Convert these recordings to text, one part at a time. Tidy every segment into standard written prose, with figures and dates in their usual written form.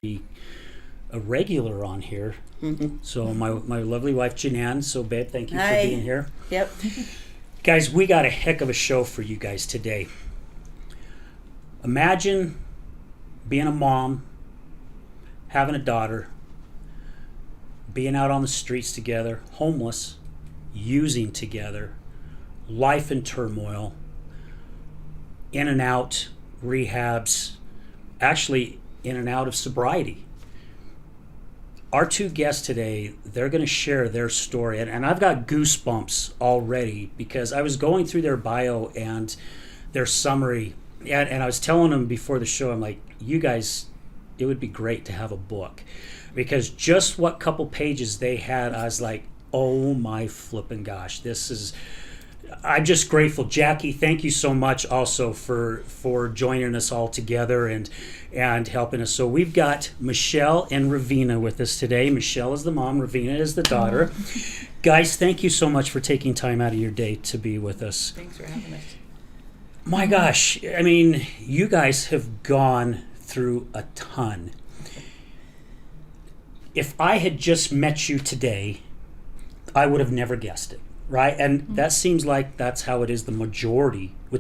Be a regular on here. Mm-hmm. So my lovely wife Janann. So babe, thank you for being here. Yep. Guys, we got a heck of a show for you guys today. Imagine being a mom, having a daughter, being out on the streets together, homeless, using together, life in turmoil, in and out, rehabs, actually in and out of sobriety. Our two guests today, they're going to share their story. And I've got goosebumps already because I was going through their bio and their summary. And I was telling them before the show, I'm like, you guys, it would be great to have a book. Because just what couple pages they had, I was like, oh my flippin' gosh, this is... I'm just grateful. Jackie, thank you so much also for joining us all together and helping us. So we've got Michelle and Reveena with us today. Michelle is the mom, Reveena is the daughter. Guys, thank you so much for taking time out of your day to be with us. Thanks for having us. My gosh, I mean, you guys have gone through a ton. If I had just met you today, I would have never guessed it. Right, and that seems like that's how it is with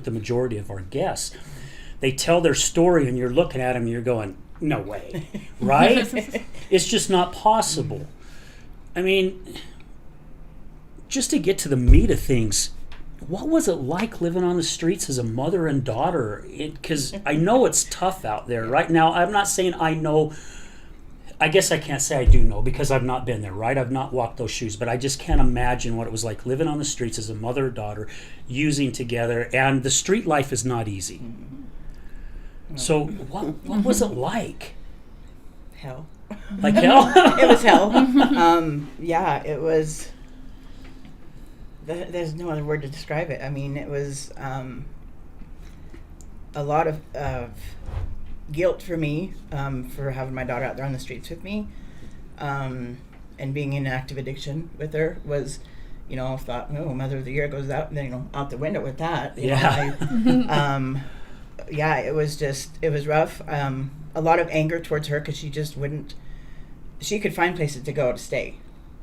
the majority of our guests. They tell their story and you're looking at them and you're going, no way, right? It's just not possible. I mean, just to get to the meat of things, what was it like living on the streets as a mother and daughter? Because I know it's tough out there. Right now, I'm not saying I know. I guess I can't say I do know because I've not been there, right? I've not walked those shoes, but I just can't imagine what it was like living on the streets as a mother and daughter, using together, and the street life is not easy. So what was it like? Hell. Like hell? It was hell. Yeah, it was... There's no other word to describe it. I mean, it was a lot of guilt for me for having my daughter out there on the streets with me, and being in active addiction with her was, I thought, oh, Mother of the Year goes out, out the window with that. Yeah, it was rough. A lot of anger towards her because she just wouldn't. She could find places to go to stay,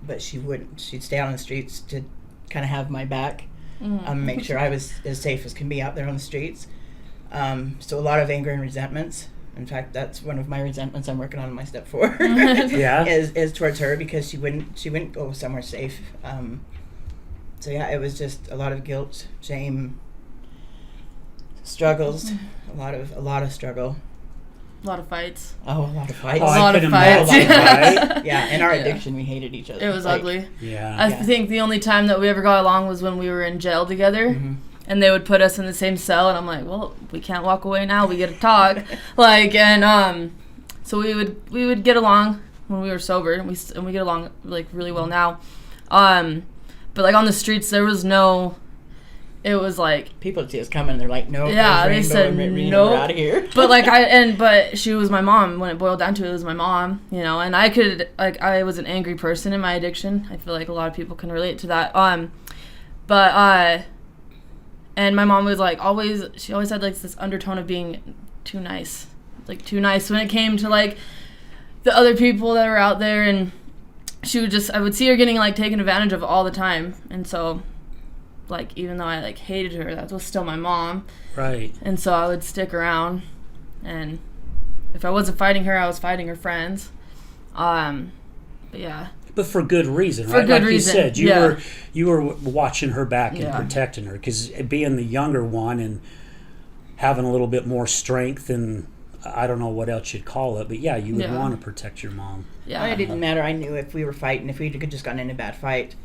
but she wouldn't. She'd stay out on the streets to kind of have my back, make sure I was as safe as can be out there on the streets. So a lot of anger and resentments. In fact, that's one of my resentments I'm working on in my step 4. Yeah. is towards her because she wouldn't go somewhere safe. So yeah, it was just a lot of guilt, shame, struggles, a lot of struggle. A lot of fights. Oh, a lot of fights. Oh, a lot of fights. Right? Yeah, in our addiction, we hated each other. It was ugly. Yeah. I think the only time that we ever got along was when we were in jail together. Mm-hmm. And they would put us in the same cell, and I'm like, well, we can't walk away now. We get to talk, so we would get along when we were sober, and we get along like really well now. But like on the streets, there was no. It was like people would see us coming, and they're like, no. Yeah, they said no. We're out of here. But but she was my mom. When it boiled down to it, was my mom. And I was an angry person in my addiction. I feel like a lot of people can relate to that. And my mom was she always had this undertone of being too nice. Too nice when it came to the other people that were out there, and I would see her getting taken advantage of all the time. And so even though I hated her, that was still my mom. Right. And so I would stick around, and if I wasn't fighting her, I was fighting her friends. But yeah. But for good reason, right? For good reason. You said, you were watching her back and protecting her, because being the younger one and having a little bit more strength, and I don't know what else you'd call it, but you would want to protect your mom. Yeah. It didn't matter. I knew if we were fighting, if we had just gotten in a bad fight,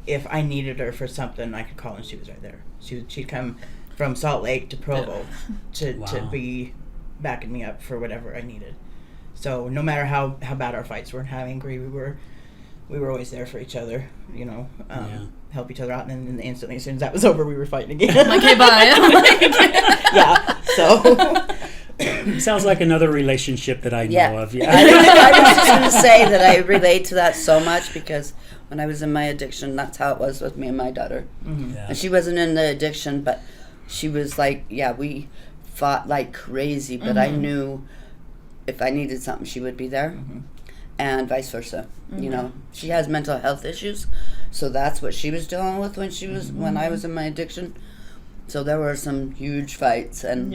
if I needed her for something, I could call and she was right there. She'd come from Salt Lake to Provo to be backing me up for whatever I needed. So no matter how bad our fights were, how angry we were always there for each other, help each other out, and then instantly, as soon as that was over, we were fighting again. Like, hey, bye. Yeah, so... Sounds like another relationship that I know of. Yeah. I was just going to say that I relate to that so much because when I was in my addiction, that's how it was with me and my daughter. Mm-hmm. Yeah. And she wasn't in the addiction, but she was like, we fought like crazy, but I knew if I needed something, she would be there, and vice versa. You know, she has mental health issues, so that's what she was dealing with when she was when I was in my addiction. So there were some huge fights, and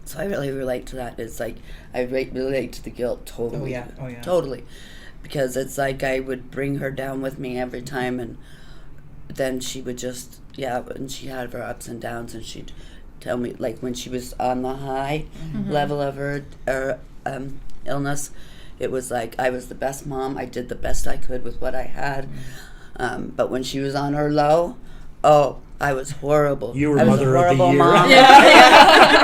so I really relate to that. It's like I relate to the guilt totally. Oh yeah. Totally, because it's like I would bring her down with me every time, and then she would just when she had her ups and downs, and she'd tell me, like, when she was on the high level of her illness, it was like I was the best mom. I did the best I could with what I had. But when she was on her low, I was horrible. You were I was mother a of the horrible year. mom.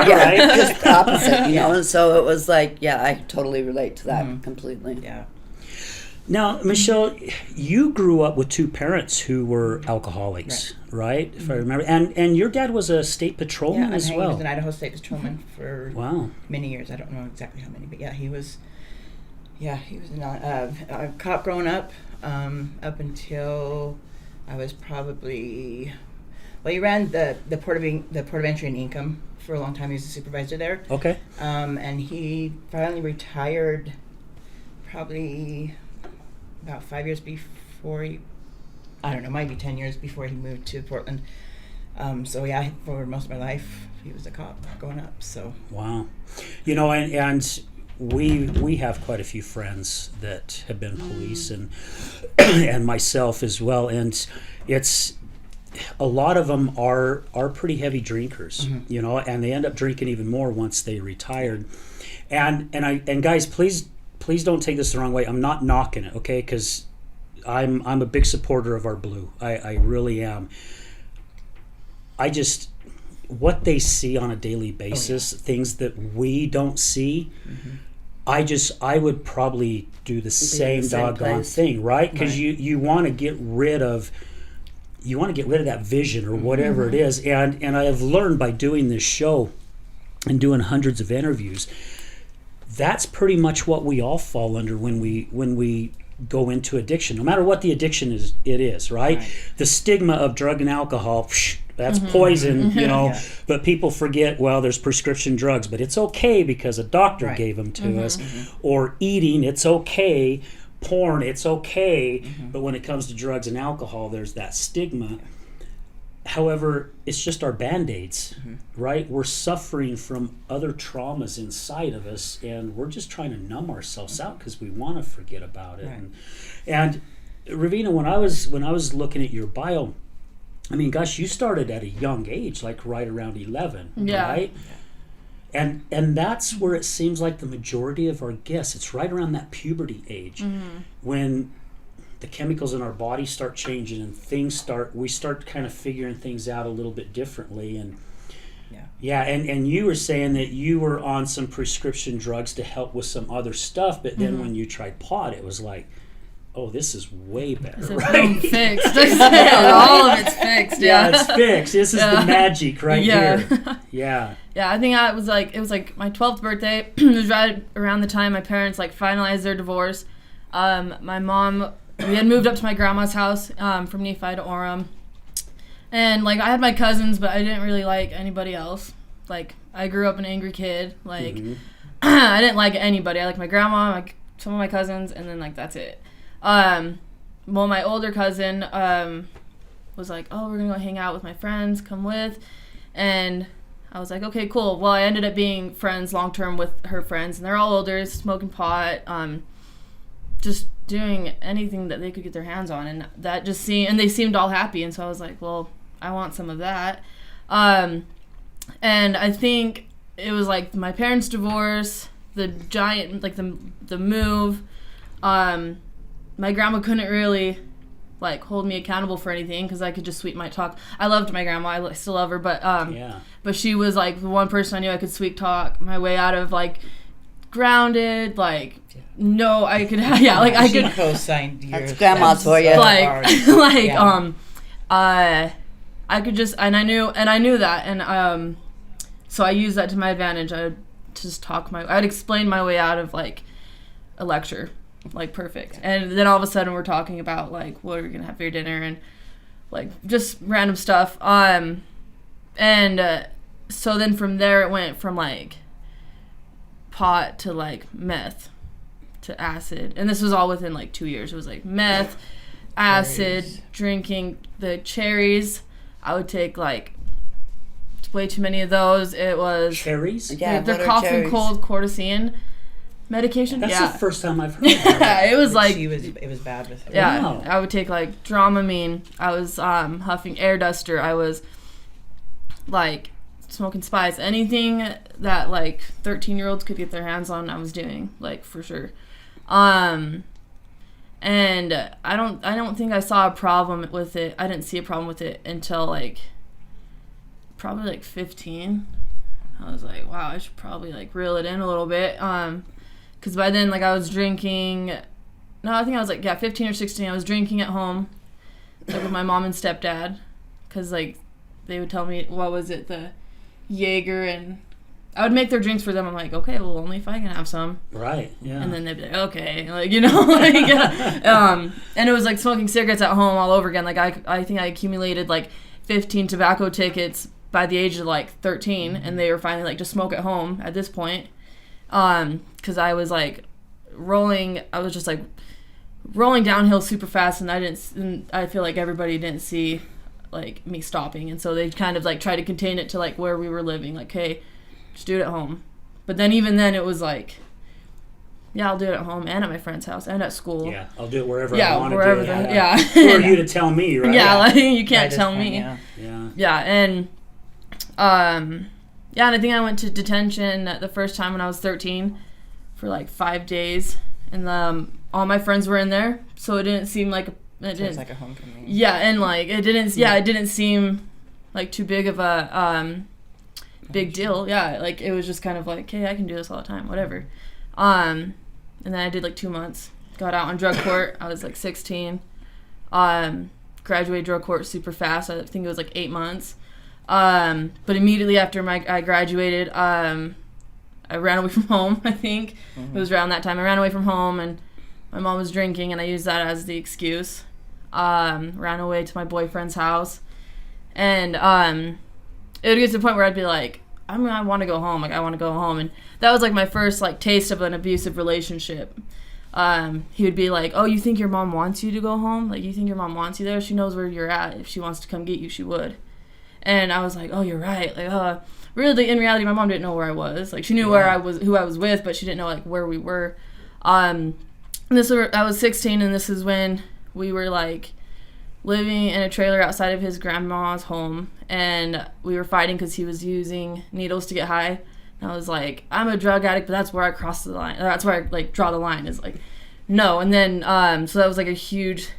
Right? Just the opposite, you know. And so it was like, I totally relate to that completely. Yeah. Now, Michelle, you grew up with two parents who were alcoholics, right? If I remember. And your dad was a state patrolman as He well. was an Idaho State Patrolman for Wow. many years. I don't know exactly how many, but he was. Yeah, he was a cop growing up, up until I was probably. Well, he ran the port of entry and income for a long time. He was a supervisor there. Okay. And he finally retired, probably about 5 years before I don't know, maybe 10 years before he moved to Portland. So for most of my life, he was a cop growing up. So. Wow. You know, and we have quite a few friends that have been police and and myself as well, and it's a lot of them are pretty heavy drinkers, you know, and they end up drinking even more once they retired. And guys, please don't take this the wrong way. I'm not knocking it, okay? Because I'm a big supporter of our blue. I really am. I just, what they see on a daily basis, things that we don't see, I would probably do the same doggone thing, right? Because you want to get rid of that vision or whatever it is. And I have learned by doing this show and doing hundreds of interviews, that's pretty much what we all fall under when we go into addiction, no matter what the addiction is, right? The stigma of drug and alcohol, that's poison, you know, but people forget, well, there's prescription drugs, but it's okay because a doctor gave them to us. Or eating, it's okay. Porn, it's okay. But when it comes to drugs and alcohol, there's that stigma. However, it's just our Band-Aids, right? We're suffering from other traumas inside of us, and we're just trying to numb ourselves out because we want to forget about it. And Reveena, when I was looking at your bio, I mean, gosh, you started at a young age, like right around 11, right? And that's where it seems like the majority of our guests, it's right around that puberty age when the chemicals in our body start changing and we start kind of figuring things out a little bit differently. And and you were saying that you were on some prescription drugs to help with some other stuff, but then when you tried pot, it was like, oh, this is way better, right? Fixed. All of it's fixed. Yeah, it's fixed. This is the magic right here. Yeah. Yeah, I think it was like my 12th birthday. It was right around the time my parents finalized their divorce. My mom, we had moved up to my grandma's house from Nephi to Orem. And I had my cousins, but I didn't really like anybody else. I grew up an angry kid. I didn't like anybody. I liked my grandma, some of my cousins, and then that's it. Well, my older cousin was like, oh, we're gonna go hang out with my friends, come with. And I was like, okay, cool. Well, I ended up being friends long term with her friends, and they're all older, smoking pot, just doing anything that they could get their hands on, and that just and they seemed all happy, and so I was like, well, I want some of that. And I think it was my parents' divorce, the giant, the move. My grandma couldn't really hold me accountable for anything because I could just sweet my talk. I loved my grandma. I still love her, but she was the one person I knew I could sweet talk my way out of grounded. No, I could. I could co-sign your. That's grandma's for you. I could just, and I knew that, and so I used that to my advantage. I would just I'd explain my way out of like a lecture, like perfect. And then all of a sudden we're talking about like what are we gonna have for your dinner and like just random stuff. So then from there it went from like pot to like meth to acid, and this was all within like 2 years. It was like meth, acid, drinking the cherries. I would take like way too many of those. It was cherries. Yeah, they're cough and cold cortisone medication. That's yeah. the first time I've heard of that. It was like it was bad with her. Yeah, Wow. I would take like Dramamine. I was huffing air duster. I was like smoking spice. Anything that like 13-year-olds could get their hands on, I was doing, like, for sure. And I don't think I saw a problem with it. I didn't see a problem with it until like probably like 15. I was like, wow, I should probably like reel it in a little bit. Because by then, like, I was drinking. No, I think I was like 15 or 16. I was drinking at home, like with my mom and stepdad, because like they would tell me what was it, the Jaeger, and I would make their drinks for them. I'm like, okay, well, only if I can have some. Right. Yeah. And then they'd be like, okay, like, you know, like, and it was like smoking cigarettes at home all over again. Like I think I accumulated like 15 tobacco tickets by the age of like 13, and they were finally like, just smoke at home at this point. Because I was like just like rolling downhill super fast, and I feel like everybody didn't see like me stopping, and so they kind of like tried to contain it to like where we were living, like, hey, just do it at home. But then even then it was like, yeah, I'll do it at home and at my friend's house and at school. Yeah, I'll do it wherever I want to do it. Yeah. Who are you to tell me, right? Yeah, like, you can't tell me. Yeah. And and I think I went to detention the first time when I was 13 for like 5 days, and all my friends were in there, so it didn't seem like it was like a homecoming. Yeah, and like it didn't seem like too big of a big deal. Yeah, like it was just kind of like, hey, I can do this all the time, whatever. And then I did like 2 months, got out on drug court. I was like 16. Graduated drug court super fast. I think it was like 8 months. But immediately after I graduated, I ran away from home, I think. Mm-hmm. It was around that time. I ran away from home, and my mom was drinking, and I used that as the excuse. Ran away to my boyfriend's house. And it would get to the point where I'd be like, I want to go home. Like, I want to go home. And that was like my first like taste of an abusive relationship. He would be like, oh, you think your mom wants you to go home? Like, you think your mom wants you there? She knows where you're at. If she wants to come get you, she would. And I was like, oh, you're right. Like, really, in reality, my mom didn't know where I was. Like, she knew where I was, who I was with, but she didn't know like where we were. I was 16, and this is when we were like living in a trailer outside of his grandma's home, and we were fighting because he was using needles to get high. And I was like, I'm a drug addict, but that's where I cross the line. That's where I like draw the line, is like, no. And then so that was like a huge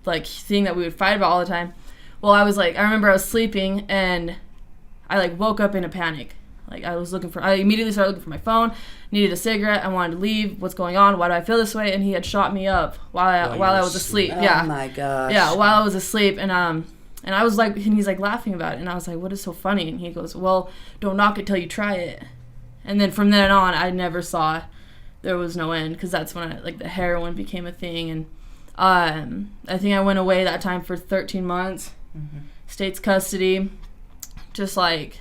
like thing that we would fight about all the time. Well, I remember I was sleeping, and I like woke up in a panic. Like, I immediately started looking for my phone, needed a cigarette, I wanted to leave. What's going on? Why do I feel this way? And he had shot me up while I was asleep. Yeah. Oh my gosh. Yeah, while I was asleep, and I was like, and he's like laughing about it, and I was like, what is so funny? And he goes, well, don't knock it till you try it. And then from then on, I never saw there was no end, because that's when the heroin became a thing. And I think I went away that time for 13 months, state's custody, just like.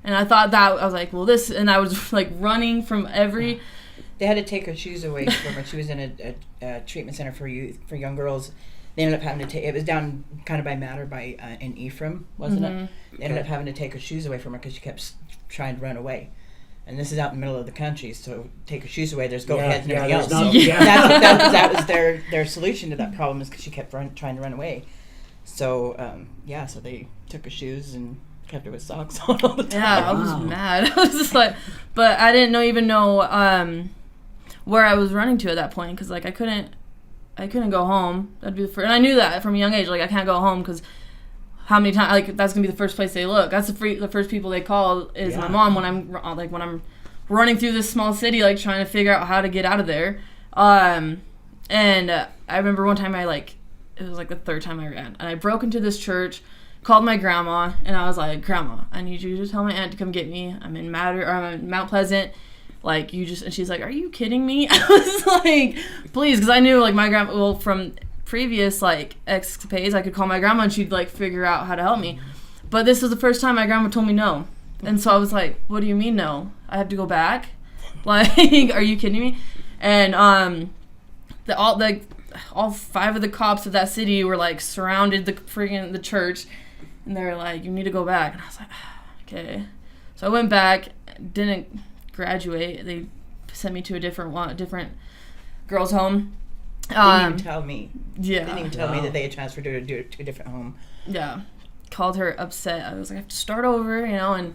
And I thought that, I was like, well, this, and I was like running from every. They had to take her shoes away from her. She was in a treatment center for young girls. They ended up having to take, it was down kind of by Matter in Ephraim, wasn't it? They ended up having to take her shoes away from her because she kept trying to run away. And this is out in the middle of the country, so take her shoes away, there's goat heads and everything else. That was their solution to that problem, is because she kept trying to run away. So, so they took her shoes and kept her with socks on all the time. Yeah, I was mad. I was just like, but I didn't even know where I was running to at that point, because like I couldn't go home. That'd be the first, and I knew that from a young age. Like, I can't go home because how many times? Like, that's gonna be the first place they look. That's the first people they call is my mom when I'm running through this small city, like trying to figure out how to get out of there. And I remember one time it was like the third time I ran, and I broke into this church. called my grandma, and I was like, Grandma, I need you to tell my aunt to come get me. I'm in Mount Pleasant. Like, and she's like, are you kidding me? I was like, please, because I knew, like, my grandma, well, from previous, like, escapades, I could call my grandma and she'd, like, figure out how to help me. But this was the first time my grandma told me no. And so I was like, what do you mean no? I have to go back? Like, are you kidding me? And all 5 of the cops of that city were, like, surrounded the church. And they were like, you need to go back. And I was like, okay. So I went back, didn't graduate. They sent me to a different girls' home. Didn't even tell me. Yeah. Didn't even tell me that they had transferred her to a different home. Yeah. Called her upset. I was like, I have to start over, and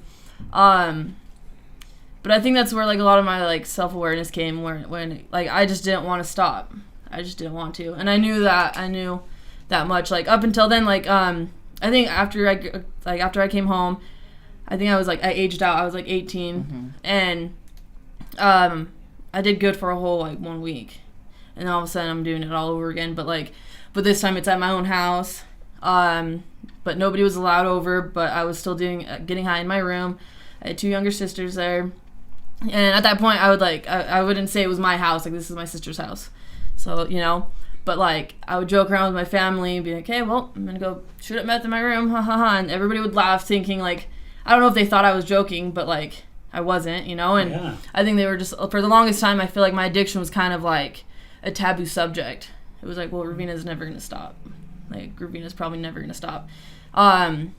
but I think that's where, like, a lot of my, like, self-awareness came, when like, I just didn't want to stop. I just didn't want to. And I knew that much, like, up until then, like, I think after I came home, I think I aged out. I was like 18, and I did good for a whole, like, 1 week, and all of a sudden I'm doing it all over again. But this time it's at my own house, but nobody was allowed over. But I was still getting high in my room. I had 2 younger sisters there, and at that point I wouldn't say it was my house. Like, this is my sister's house, so But, like, I would joke around with my family and be like, hey, well, I'm going to go shoot up meth in my room, ha ha ha. And everybody would laugh, thinking, like, I don't know if they thought I was joking, but, like, I wasn't, And Yeah. I think they were just, for the longest time, I feel like my addiction was kind of like a taboo subject. It was like, well, Reveena's never going to stop. Like, Reveena's probably never going to stop. And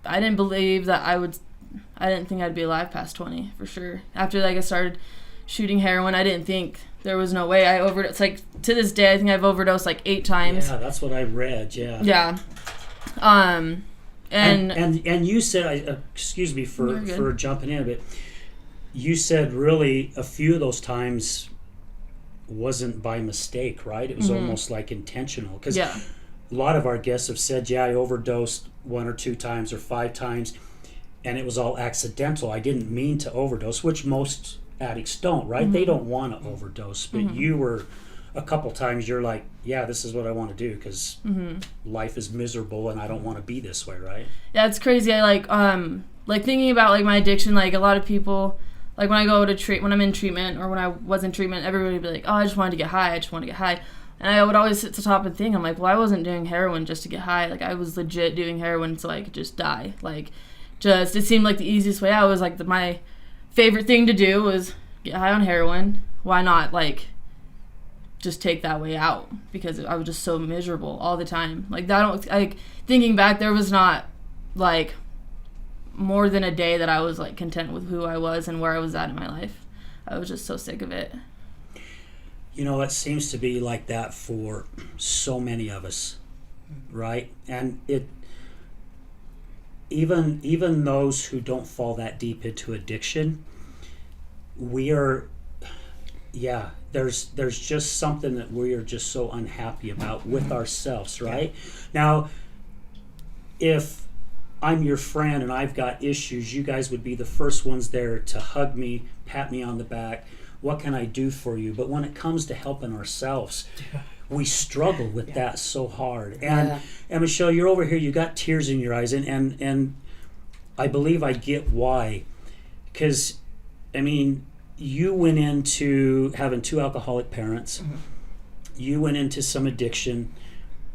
I didn't believe that I didn't think I'd be alive past 20, for sure. After, like, I started shooting heroin, I didn't think there was no way. I overdosed. Like, to this day, I think I've overdosed like 8 times. Yeah, that's what I read. Yeah. Yeah. And you said, excuse me for jumping in a bit. You said really a few of those times wasn't by mistake, right? It was almost like intentional. Because a lot of our guests have said, I overdosed 1 or 2 times or 5 times, and it was all accidental. I didn't mean to overdose, which most addicts don't, right? They don't want to overdose, but you were a couple times, you're like, this is what I want to do, because life is miserable and I don't want to be this way, right? Yeah, it's crazy. I like thinking about, like, my addiction. Like, a lot of people, like, when I go to when I'm in treatment, or when I was in treatment, everybody would be like, oh, I just wanted to get high. And I would always sit to top and think, I'm like, well, I wasn't doing heroin just to get high. Like, I was legit doing heroin so I could just die. Like, it seemed like the easiest way out. Was like my favorite thing to do was get high on heroin. Why not, like, just take that way out? Because I was just so miserable all the time. Like, thinking back, there was not, like, more than a day that I was, like, content with who I was and where I was at in my life. I was just so sick of it. It seems to be like that for so many of us, right? And even those who don't fall that deep into addiction, there's just something that we are just so unhappy about with ourselves, right? Now, if I'm your friend and I've got issues, you guys would be the first ones there to hug me, pat me on the back. What can I do for you? But when it comes to helping ourselves, we struggle with that so hard. And Michelle, you're over here, you got tears in your eyes, and I believe I get why. Because, I mean, you went into having 2 alcoholic parents. You went into some addiction.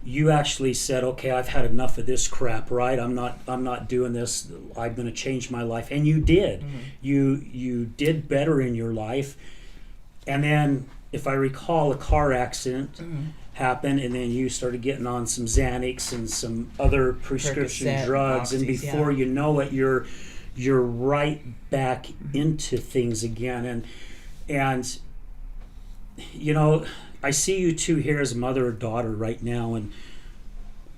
You actually said, okay, I've had enough of this crap, right? I'm not doing this. I'm going to change my life. And you did. You did better in your life. And then, if I recall, a car accident happened, and then you started getting on some Xanax and some other prescription drugs, and before you know it, you're right back into things again. And I see you two here as a mother or daughter right now, and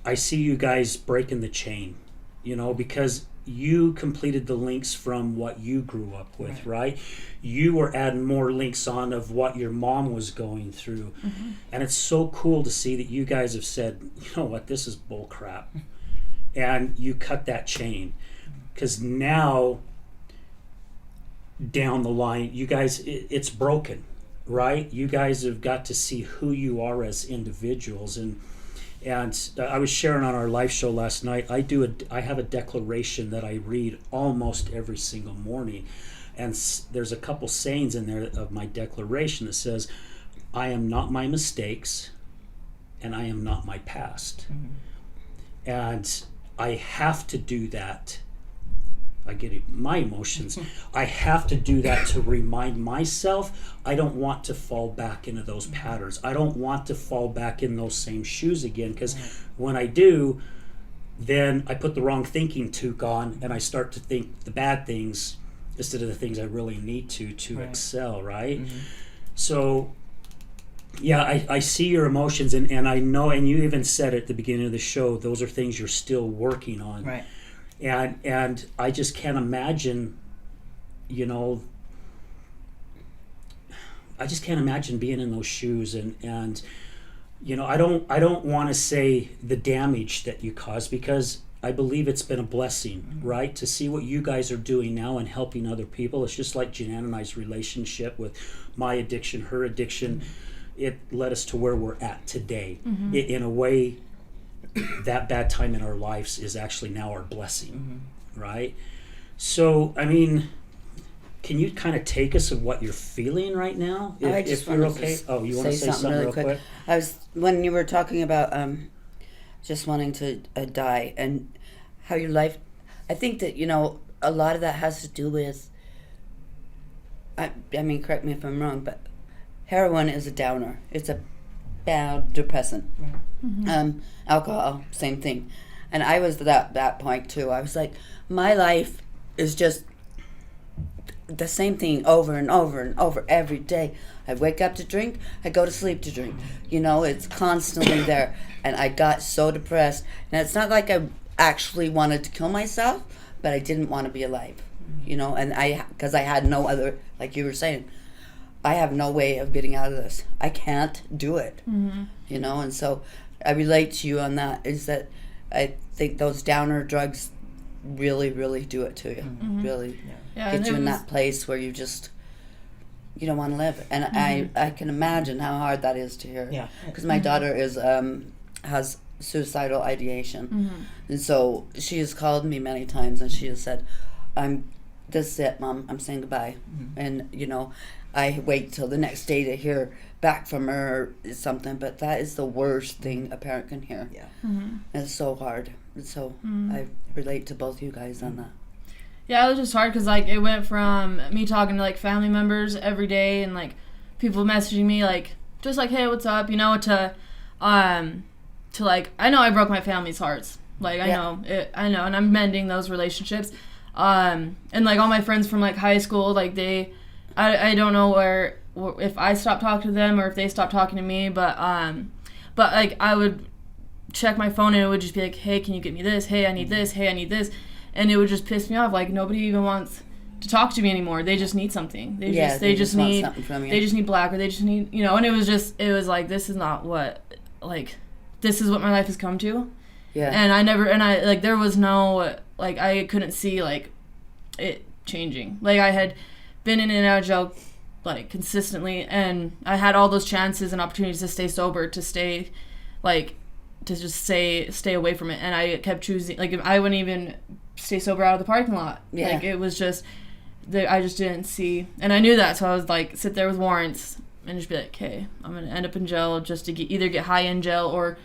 I see you guys breaking the chain, because you completed the links from what you grew up with, right? You were adding more links on of what your mom was going through. And it's so cool to see that you guys have said, you know what, this is bull crap. And you cut that chain. Because now, down the line, you guys, it's broken, right? You guys have got to see who you are as individuals, and And I was sharing on our live show last night. I have a declaration that I read almost every single morning, and there's a couple sayings in there of my declaration that says, "I am not my mistakes, and I am not my past." And I have to do that. I get my emotions. I have to do that to remind myself I don't want to fall back into those patterns. I don't want to fall back in those same shoes again, because when I do, then I put the wrong thinking toque on and I start to think the bad things instead of the things I really need to excel, right? So yeah, I see your emotions, and I know, and you even said at the beginning of the show, those are things you're still working on. Right. And I just can't imagine, I just can't imagine being in those shoes, and I don't want to say the damage that you caused, because I believe it's been a blessing, right? To see what you guys are doing now and helping other people. It's just like Jan and I's relationship with my addiction, her addiction. It led us to where we're at today. In a way, that bad time in our lives is actually now our blessing, right? So, I mean, can you kind of take us of what you're feeling right now? I just want to you want to say something real quick? When you were talking about just wanting to die and how your life, I think that, a lot of that has to do with, I mean, correct me if I'm wrong, but heroin is a downer. It's a bad depressant. Alcohol, same thing. And I was at that point too. I was like, my life is just the same thing over and over and over every day. I wake up to drink, I go to sleep to drink. It's constantly there. And I got so depressed. And it's not like I actually wanted to kill myself, but I didn't want to be alive. And because I had no other, like you were saying, I have no way of getting out of this. I can't do it. And so I relate to you on that, is that I think those downer drugs really, really do it to you. Really get you in that place where you don't want to live. And I can imagine how hard that is to hear. Yeah. Because my daughter has suicidal ideation. And so she has called me many times and she has said, this is it, Mom, I'm saying goodbye. And, I wait till the next day to hear back from her or something, but that is the worst thing a parent can hear. Yeah. And it's so hard. And so I relate to both you guys on that. Yeah, it was just hard because, it went from me talking to, family members every day and, people messaging me, just hey, what's up, to, I know I broke my family's hearts. I know, and I'm mending those relationships. And, all my friends from, high school, I don't know if I stopped talking to them or if they stopped talking to me, but I would check my phone and it would just be hey, can you get me this? Hey, I need this. Hey, I need this. And it would just piss me off. Nobody even wants to talk to me anymore. They just need something. They just need something from you. They just need black, or they just need, and it was this is not what, this is what my life has come to. Yeah. And there was no, I couldn't see, it changing. I had been in and out of jail consistently, and I had all those chances and opportunities to stay sober, to stay to just stay away from it, and I kept choosing I wouldn't even stay sober out of the parking lot. It was just I just didn't see, and I knew that, so I was sit there with warrants and just be okay, I'm gonna end up in jail just to either get high in jail or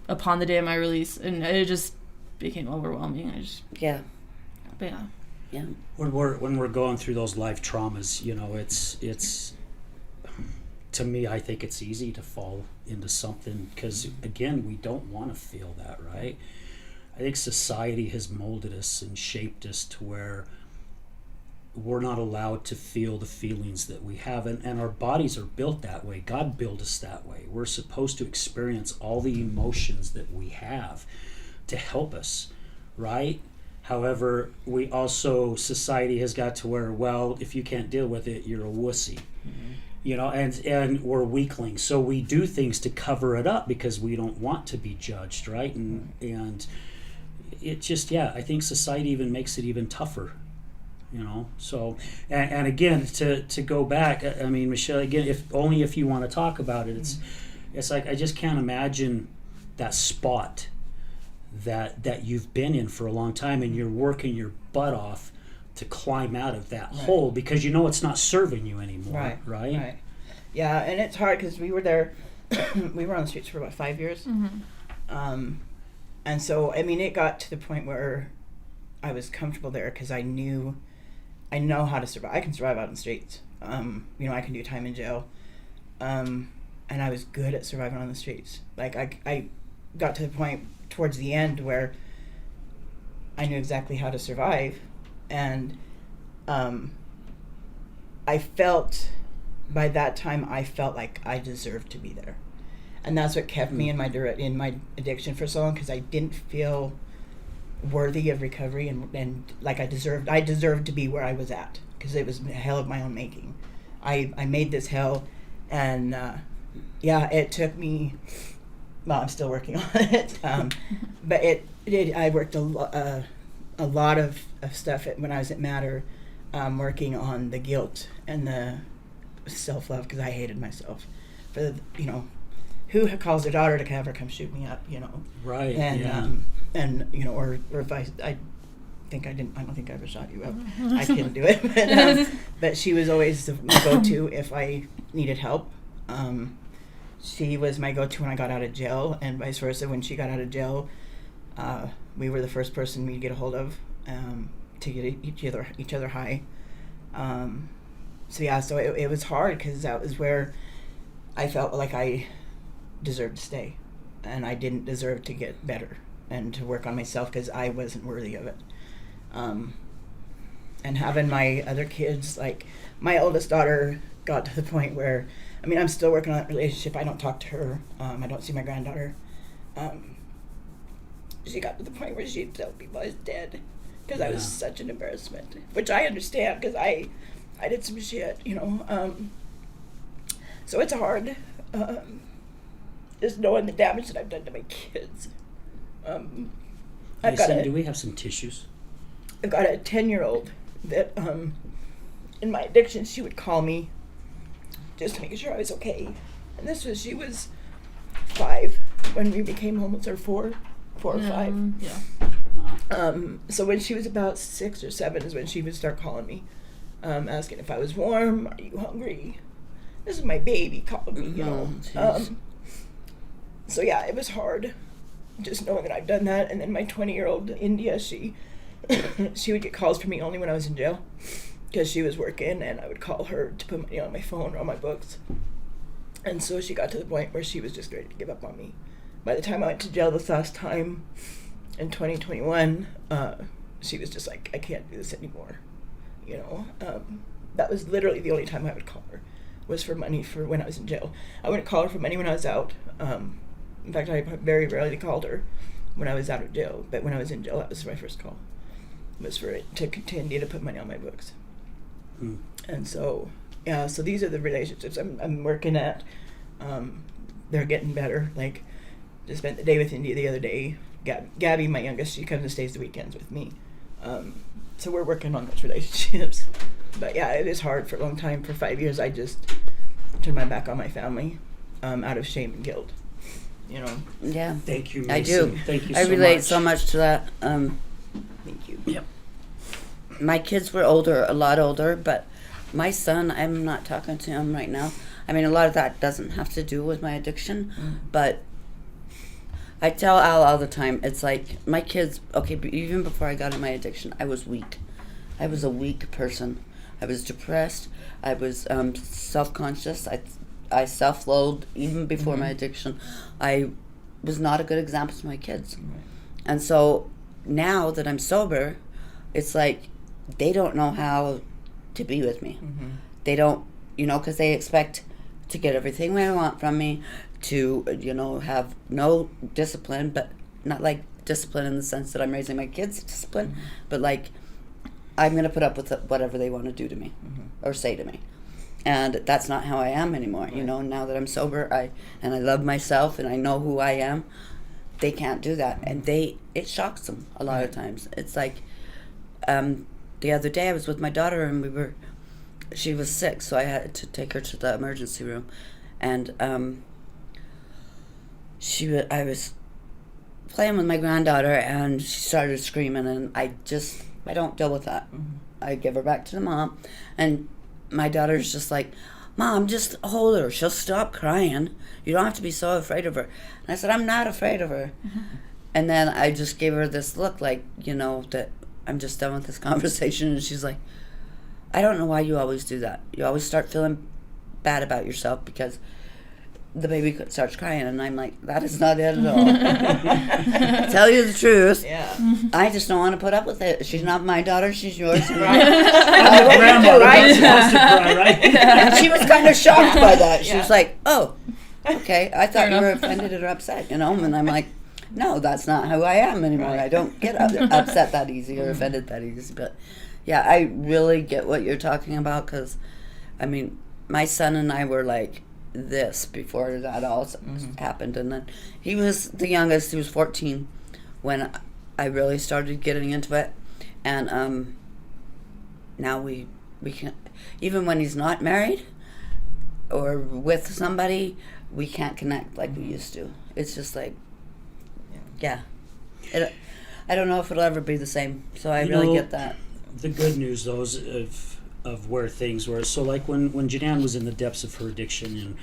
upon the day of my release, and it just became overwhelming. But yeah. When we're going through those life traumas, it's to me, I think it's easy to fall into something because, again, we don't want to feel that, right? I think society has molded us and shaped us to where we're not allowed to feel the feelings that we have, and our bodies are built that way. God built us that way. We're supposed to experience all the emotions that we have to help us, right? However, society has got to where, well, if you can't deal with it, you're a wussy, and we're weaklings. So we do things to cover it up because we don't want to be judged, right? And it just, I think society even makes it even tougher, So, and again, to go back, I mean, Michelle, again, if you want to talk about it, it's I just can't imagine that spot that you've been in for a long time, and you're working your butt off to climb out of that hole because you know it's not serving you anymore. Right. Yeah, and it's hard because we were there. We were on the streets for about 5 years. And so, I mean, it got to the point where I was comfortable there because I know how to survive. I can survive out in the streets. You know, I can do time in jail. And I was good at surviving on the streets. Like, I got to the point towards the end where I knew exactly how to survive. And I felt, by that time, I felt like I deserved to be there. And that's what kept me in my addiction for so long, because I didn't feel worthy of recovery, and like I deserved to be where I was at, because it was hell of my own making. I made this hell, and it took me. Well, I'm still working on it, but I worked a lot of stuff when I was at Matter, working on the guilt and the self-love, because I hated myself for who calls their daughter to have her come shoot me up, Right. And and or if I think I don't think I ever shot you up. I couldn't do it, but she was always the go-to if I needed help. She was my go-to when I got out of jail, and vice versa. When she got out of jail, we were the first person we'd get a hold of to get each other high. So it was hard, because that was where I felt like I deserved to stay, and I didn't deserve to get better and to work on myself, because I wasn't worthy of it. And having my other kids, like my oldest daughter got to the point where, I mean, I'm still working on that relationship. I don't talk to her. I don't see my granddaughter. She got to the point where she'd tell people I was dead, because I was such an embarrassment, which I understand, because I did some shit, so it's hard, just knowing the damage that I've done to my kids. Do we have some tissues? I've got a 10-year-old that, in my addiction, she would call me just to make sure I was okay. And she was 5 when we became homeless, or 4 or 5. So when she was about 6 or 7 is when she would start calling me, asking if I was warm, are you hungry? This is my baby calling me, So yeah, it was hard, just knowing that I've done that. And then my 20-year-old India, she would get calls from me only when I was in jail, because she was working, and I would call her to put money on my phone or on my books. And so she got to the point where she was just ready to give up on me. By the time I went to jail this last time in 2021, she was just like, I can't do this anymore. That was literally the only time I would call her, was for money for when I was in jail. I wouldn't call her for money when I was out. In fact, I very rarely called her when I was out of jail, but when I was in jail, that was my first call. Was for it to continue to put money on my books. And so, so these are the relationships I'm working at. They're getting better. Like, just spent the day with India the other day. Gabby, my youngest, she comes and stays the weekends with me. So we're working on those relationships. But yeah, it is hard for a long time. For 5 years, I just turned my back on my family, out of shame and guilt. Yeah. Thank you, Mason. I do. Thank you so much. I relate so much to that. Thank you. Yep. My kids were older, a lot older, but my son, I'm not talking to him right now. I mean, a lot of that doesn't have to do with my addiction, but I tell Al all the time, it's like, my kids, okay, even before I got in my addiction, I was weak. I was a weak person. I was depressed. I was self-conscious. I self-loathed even before my addiction. I was not a good example to my kids. And so now that I'm sober, it's like they don't know how to be with me. They don't, because they expect to get everything they want from me, to, have no discipline, but not like discipline in the sense that I'm raising my kids discipline, but like I'm going to put up with whatever they want to do to me or say to me. And that's not how I am anymore. Now that I'm sober, I love myself and I know who I am, they can't do that. And it shocks them a lot of times. It's like, the other day I was with my daughter and she was sick, so I had to take her to the emergency room. And I was playing with my granddaughter, and she started screaming, and I don't deal with that. I give her back to the mom, and my daughter's just like, Mom, just hold her. She'll stop crying. You don't have to be so afraid of her. And I said, I'm not afraid of her. And then I just gave her this look like, that I'm just done with this conversation. And she's like, I don't know why you always do that. You always start feeling bad about yourself because the baby starts crying. And I'm like, that is not it at all. Tell you the truth. Yeah. I just don't want to put up with it. She's not my daughter. She's yours. Right. Grandma, Right. she wants to cry, right? And she was kind of shocked by that. She Yeah. was like, oh, okay. I thought you were offended or upset, And I'm like, no, that's not who I am anymore. I don't get upset that easy or offended that easy. But, yeah, I really get what you're talking about because, my son and I were like this before that all happened. And then he was the youngest. He was 14 when I really started getting into it. And now we can't, even when he's not married or with somebody, we can't connect like we used to. It's just like, yeah. I don't know if it'll ever be the same. So I really get that. The good news, though, is of where things were. So, like when Janann was in the depths of her addiction,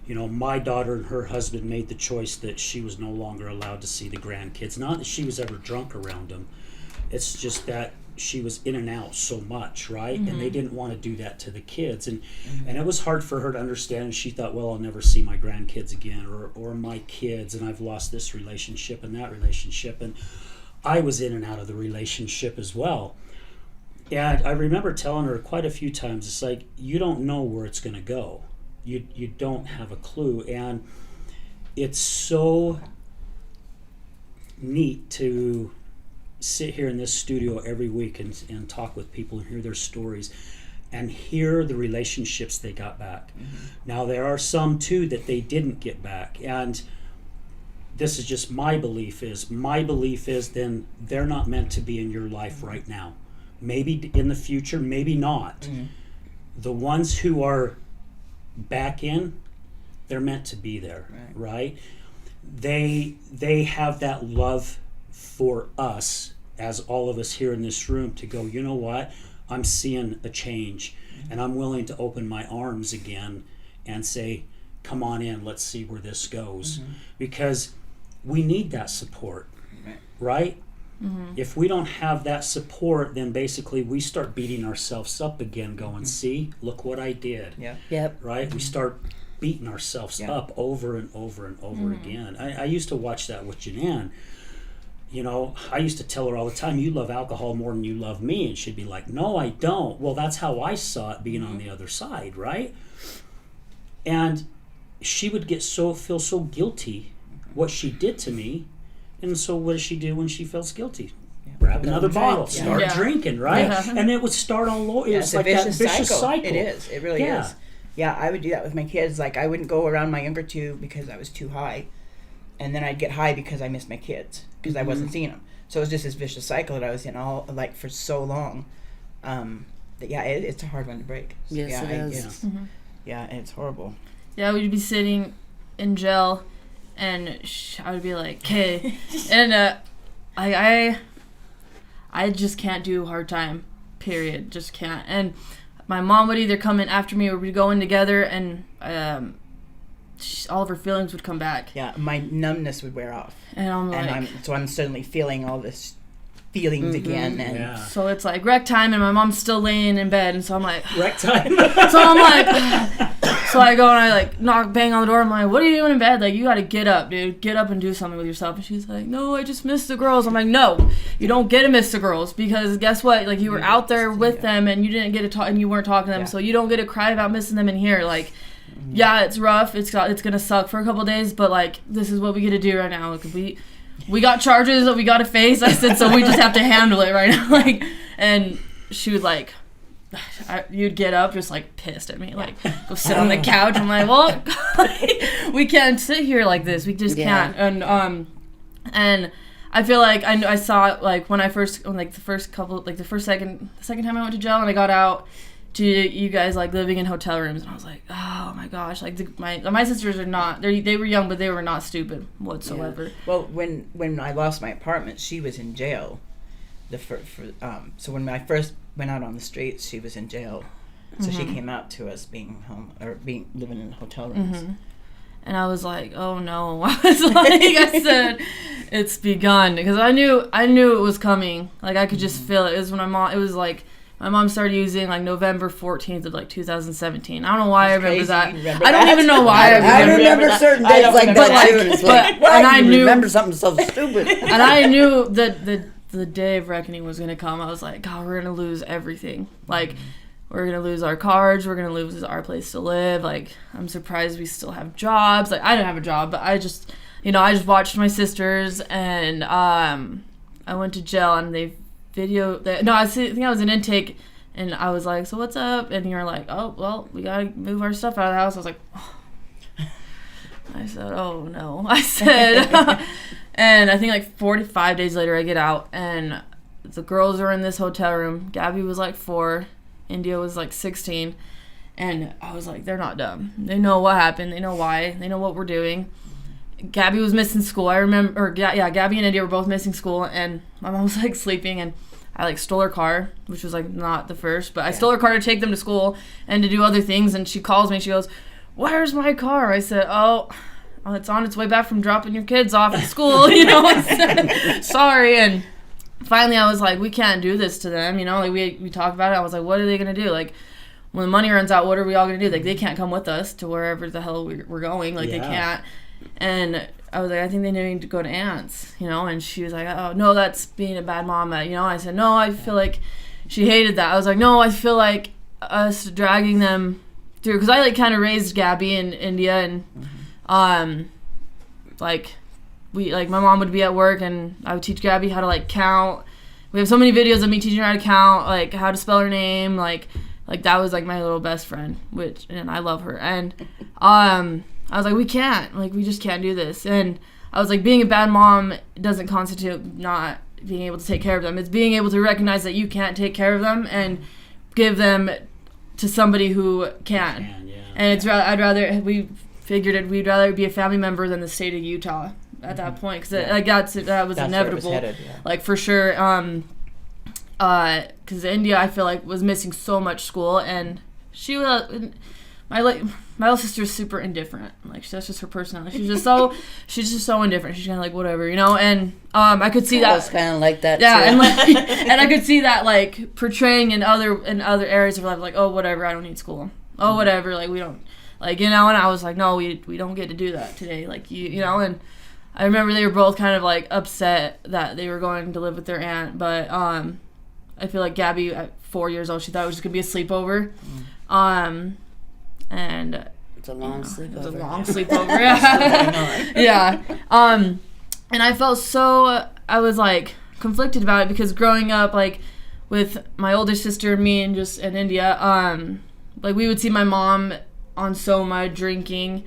and my daughter and her husband made the choice that she was no longer allowed to see the grandkids. Not that she was ever drunk around them. It's just that she was in and out so much, right? And they didn't want to do that to the kids, and it was hard for her to understand. And she thought, well, I'll never see my grandkids again, or my kids, and I've lost this relationship and that relationship, and I was in and out of the relationship as well. And I remember telling her quite a few times, it's like, you don't know where it's going to go. You don't have a clue. And it's so neat to sit here in this studio every week and talk with people and hear their stories and hear the relationships they got back. Now, there are some, too, that they didn't get back. And this is just my belief is then they're not meant to be in your life right now. Maybe in the future, maybe not. The ones who are back in, they're meant to be there, right? They have that love for us, as all of us here in this room, to go, you know what? I'm seeing a change, and I'm willing to open my arms again and say, come on in, let's see where this goes. Because we need that support, right? If we don't have that support, then basically we start beating ourselves up again, going, see, look what I did. Right? We start beating ourselves up over and over and over again. I used to watch that with Janann. I used to tell her all the time, you love alcohol more than you love me. And she'd be like, no, I don't. Well, that's how I saw it being on the other side, right? And she would feel so guilty what she did to me. And so what does she do when she feels guilty? Grab another bottle, start drinking, right? And it would start all over. It's like that vicious cycle. It is. It really is. Yeah, I would do that with my kids. Like, I wouldn't go around my younger two because I was too high. And then I'd get high because I missed my kids, because I wasn't seeing them. So it was just this vicious cycle that I was in for so long. It's a hard one to break. Yes, it is. And it's horrible. Yeah, we'd be sitting in jail, and I would be like, "Okay," and I just can't do hard time. Period. Just can't. And my mom would either come in after me, or we'd go in together, and all of her feelings would come back. Yeah, my numbness would wear off, and I'm suddenly feeling all this feelings again, and so it's like rec time, and my mom's still laying in bed, and so I'm like, rec time. So I'm like, so I go and I bang on the door. I'm like, what are you doing in bed? Like, you got to get up, dude. Get up and do something with yourself. And she's like, no, I just miss the girls. I'm like, no, you don't get to miss the girls, because guess what? Like, you were out there with them, and you didn't get to talk, and you weren't talking to them, so you don't get to cry about missing them in here. Like, yeah, it's rough. It's gonna suck for a couple of days, but like, this is what we get to do right now. Like, we got charges that we got to face. I said, so we just have to handle it right now. Like, and she was like, you'd get up just like pissed at me, like, go sit on the couch. I'm like, well, we can't sit here like this. We just can't. And I feel like I saw it, like, when I first, the second time I went to jail and I got out, to you guys like living in hotel rooms, and I was like, oh my gosh, like my sisters are not, they were young, but they were not stupid whatsoever. Yeah. Well, when I lost my apartment, she was in jail. So when I first went out on the streets, she was in jail. So she came out to us being home or living in hotel rooms. And I was like, oh no. I was like, I said, it's begun, because I knew it was coming. Like I could just feel it. It was when my mom started using like November 14th of like 2017. I don't know why I remember that. I don't even know why I remember certain days like that too. And it's like, why and I knew, remember something so stupid? And I knew that the day of reckoning was going to come. I was like, God, we're going to lose everything. Like, we're going to lose our cards. We're going to lose our place to live. Like, I'm surprised we still have jobs. Like, I didn't have a job, but I just watched my sisters, and I went to jail, and they videoed that. No, I think I was in intake, and I was like, so what's up? And you're like, oh, well, we got to move our stuff out of the house. I was like, oh. I said, oh, no. I said, and I think like 45 days later, I get out, and the girls are in this hotel room. Gabby was like 4. India was like 16, and I was like, they're not dumb. They know what happened. They know why. They know what we're doing. Gabby was missing school. I remember, Gabby and India were both missing school, and my mom was like sleeping, and I like stole her car, which was like not the first, but I stole her car to take them to school and to do other things, and she calls me. She goes, where's my car? I said, oh, it's on its way back from dropping your kids off at school. I said, sorry. And finally, I was like, we can't do this to them, like we talked about it. I was like, what are they going to do? Like, when the money runs out, what are we all going to do? Like, they can't come with us to wherever the hell we're going. Like, they can't. And I was like, I think they need to go to Aunt's, and she was like, oh, no, that's being a bad mom. I said, no, I feel like she hated that. I was like, no, I feel like us dragging them through, because I, like, kind of raised Gabby in India, and, my mom would be at work, and I would teach Gabby how to, like, count. We have so many videos of me teaching her how to count, like, how to spell her name, like that was, like, my little best friend, and I love her. And, I was like, we just can't do this. And I was like, being a bad mom doesn't constitute not being able to take care of them. It's being able to recognize that you can't take care of them and give them to somebody who can. And we figured we'd rather be a family member than the state of Utah at that point, because that was inevitable. Where it was headed, like, for sure. Because India, I feel like, was missing so much school, and she was my little sister's super indifferent. Like, that's just her personality. She's just so indifferent. She's kind of like, whatever, and I could see that. I was kind of like that. Yeah, too. and I could see that, like, portraying in other areas of life, like, oh, whatever, I don't need school. Oh, whatever, like, we don't, like, and I was like, no, we don't get to do that today, like, and I remember they were both kind of, like, upset that they were going to live with their aunt, but I feel like Gabby, at 4 years old, she thought it was just gonna be a sleepover, and it's a long sleepover. It was a long sleepover. Yeah. And I felt I was, like, conflicted about it, because growing up, like, with my older sister, me, and India, like, we would see my mom on Soma drinking,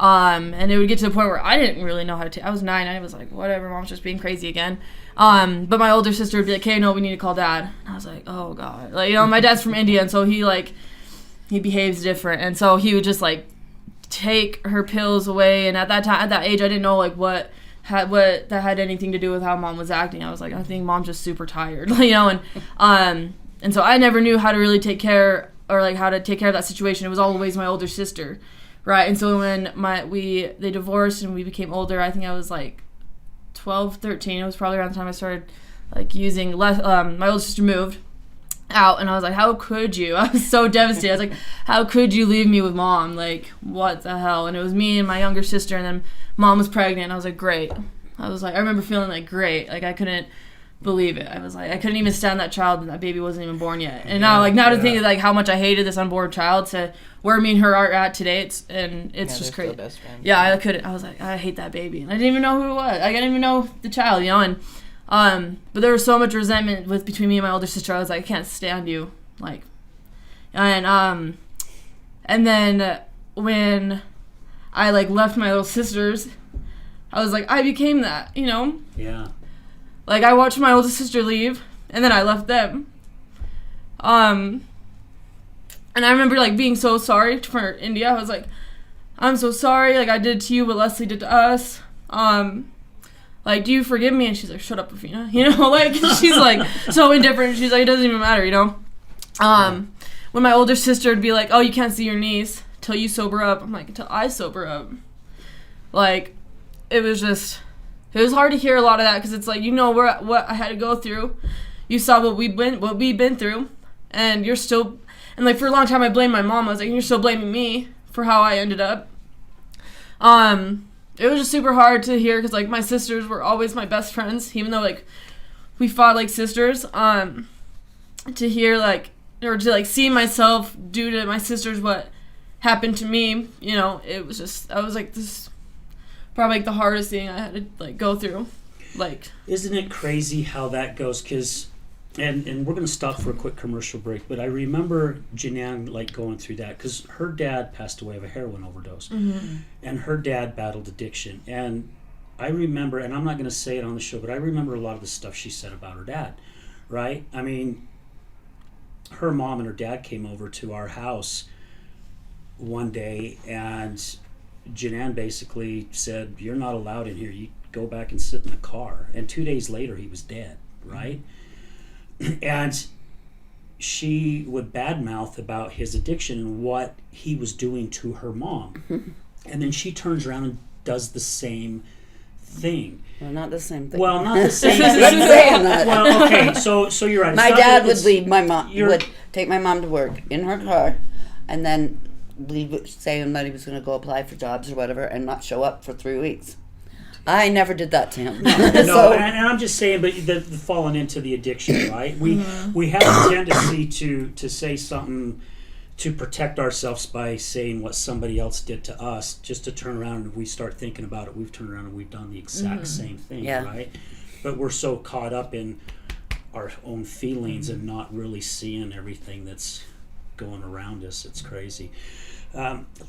and it would get to the point where I didn't really know how to I was 9, I was like, whatever, mom's just being crazy again. But my older sister would be like, okay, no, we need to call dad. And I was like, oh god, like, my dad's from India, and so he behaves different, and so he would just, like, take her pills away. And at that age, I didn't know, like, what that had anything to do with how mom was acting. I was like, I think mom's just super tired, and so I never knew how to really take care, or, like, how to take care of that situation. It was always my older sister, right? And so when they divorced and we became older, I think I was like 12, 13. It was probably around the time I started, like, using less. My older sister moved out, and I was like, how could you? I was so devastated. I was like, how could you leave me with mom? Like, what the hell? And it was me and my younger sister, and then mom was pregnant, and I was like, great. I remember feeling like, great. Like, I couldn't believe it. I was like, I couldn't even stand that child, and that baby wasn't even born yet. And now to think of, like, how much I hated this unborn child to where me and her are at today, it's just crazy. Yeah, I couldn't. I was like, I hate that baby, and I didn't even know who it was. I didn't even know the child, and but there was so much resentment between me and my older sister. I was like, I can't stand you, like, and then when I, like, left my little sisters, I was like, I became that, Yeah. Like, I watched my older sister leave, and then I left them. And I remember, like, being so sorry for India. I was like, I'm so sorry. Like, I did to you what Leslie did to us. Like, do you forgive me? And she's like, shut up, Reveena. You know, like, she's, like, so indifferent. She's like, it doesn't even matter, you know? When my older sister would be like, oh, you can't see your niece till you sober up. I'm like, until I sober up. Like, it was hard to hear a lot of that because it's like, you know what I had to go through. You saw what we've been through. And you're still... And, like, for a long time, I blamed my mom. I was like, you're still blaming me for how I ended up. It was just super hard to hear because, like, my sisters were always my best friends, even though, like, we fought like sisters. To hear, like, or to, like, see myself due to my sisters what happened to me, you know, it was just, I was like, this probably, like, the hardest thing I had to, like, go through. Like, isn't it crazy how that goes? Because... And we're going to stop for a quick commercial break, but I remember Jeananne, like, going through that because her dad passed away of a heroin overdose, and her dad battled addiction. And I remember, and I'm not going to say it on the show, but I remember a lot of the stuff she said about her dad, right? I mean, her mom and her dad came over to our house one day, and Jeananne basically said, you're not allowed in here. You go back and sit in the car. And 2 days later, he was dead, right? And she would badmouth about his addiction and what he was doing to her mom. And then she turns around and does the same thing. Well, not the same thing. Well, not the same thing. I'm saying that. Well, okay, so you're right. My dad would leave my mom, would take my mom to work in her car, and then leave, saying that he was going to go apply for jobs or whatever, and not show up for 3 weeks. I never did that to him. No, and I'm just saying, but the falling into the addiction, right? We have a tendency to say something to protect ourselves by saying what somebody else did to us, just to turn around and if we start thinking about it, we've turned around and we've done the exact same thing, right? But we're so caught up in our own feelings and not really seeing everything that's going around us. It's crazy.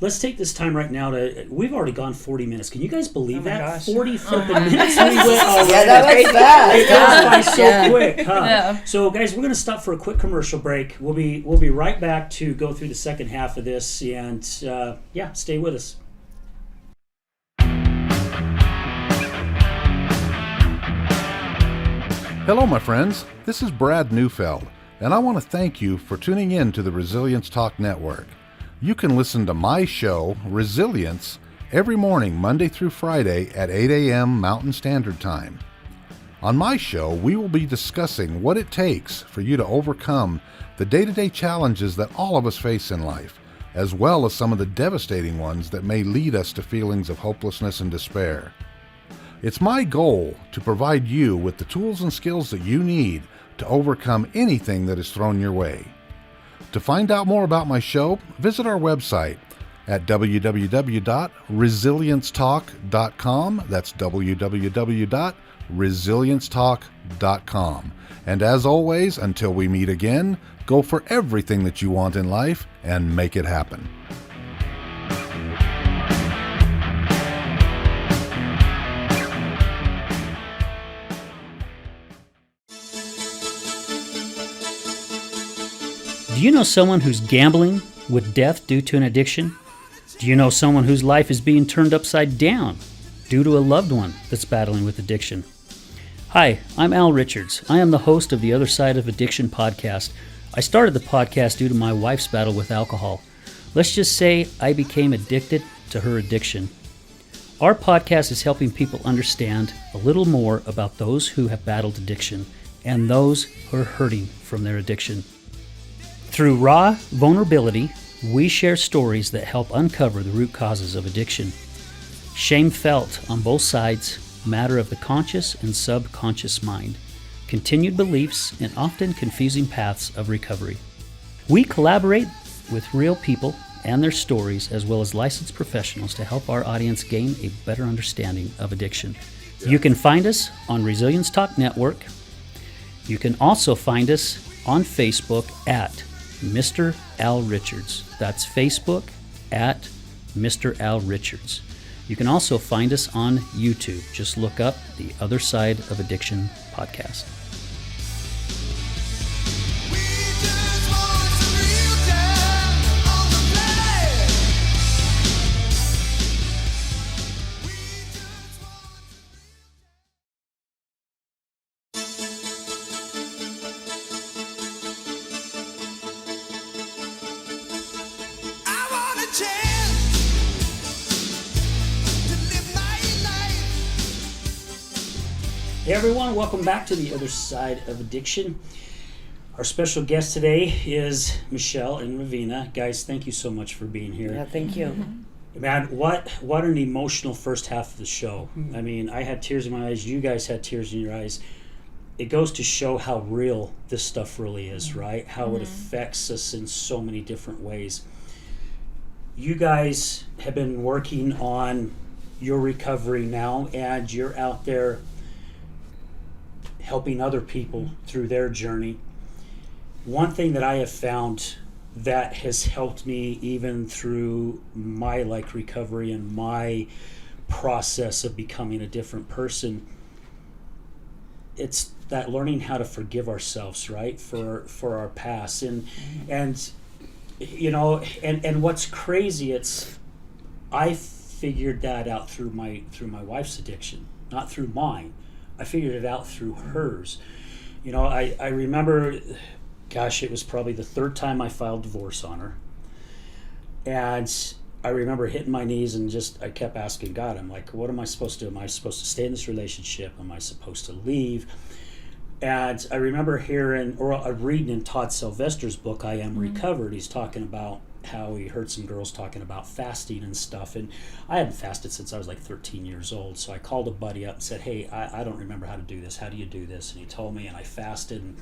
Let's take this time right now we've already gone 40 minutes. Can you guys believe that? Gosh. 40 flipping minutes we went already. Yeah, that was fast. It goes by so quick, huh? Yeah. So guys, we're going to stop for a quick commercial break. We'll be right back to go through the second half of this, and stay with us. Hello, my friends. This is Brad Neufeld, and I want to thank you for tuning in to the Resilience Talk Network. You can listen to my show, Resilience, every morning, Monday through Friday at 8 a.m. Mountain Standard Time. On my show, we will be discussing what it takes for you to overcome the day-to-day challenges that all of us face in life, as well as some of the devastating ones that may lead us to feelings of hopelessness and despair. It's my goal to provide you with the tools and skills that you need to overcome anything that is thrown your way. To find out more about my show, visit our website at www.resiliencetalk.com. That's www.resiliencetalk.com. And as always, until we meet again, go for everything that you want in life and make it happen. Do you know someone who's gambling with death due to an addiction? Do you know someone whose life is being turned upside down due to a loved one that's battling with addiction? Hi, I'm Al Richards. I am the host of the Other Side of Addiction podcast. I started the podcast due to my wife's battle with alcohol. Let's just say I became addicted to her addiction. Our podcast is helping people understand a little more about those who have battled addiction and those who are hurting from their addiction. Through raw vulnerability, we share stories that help uncover the root causes of addiction. Shame felt on both sides, matter of the conscious and subconscious mind, continued beliefs, and often confusing paths of recovery. We collaborate with real people and their stories, as well as licensed professionals, to help our audience gain a better understanding of addiction. You can find us on Resilience Talk Network. You can also find us on Facebook at Mr. Al Richards. That's Facebook at Mr. Al Richards. You can also find us on YouTube. Just look up the Other Side of Addiction podcast. We just want some real time. chance to live my life. Hey everyone, welcome back to the other side of addiction. Our special guest today is Michelle and Reveena. Guys, thank you so much for being here. Yeah, thank you. Man, what an emotional first half of the show. I mean, I had tears in my eyes. You guys had tears in your eyes. It goes to show how real this stuff really is, right? How it affects us in so many different ways. You guys have been working on your recovery now, and you're out there helping other people through their journey. One thing that I have found that has helped me even through my recovery and my process of becoming a different person, it's that learning how to forgive ourselves, right, for our past. And you know, and what's crazy, it's I figured that out through my wife's addiction, not through mine. I figured it out through hers. You know, I remember, gosh, it was probably the third time I filed divorce on her. And I remember hitting my knees and I kept asking God, I'm like, what am I supposed to do? Am I supposed to stay in this relationship? Am I supposed to leave? And I remember reading in Todd Sylvester's book, I Am Recovered, he's talking about how he heard some girls talking about fasting and stuff. And I hadn't fasted since I was like 13 years old. So I called a buddy up and said, hey, I don't remember how to do this. How do you do this? And he told me, and I fasted.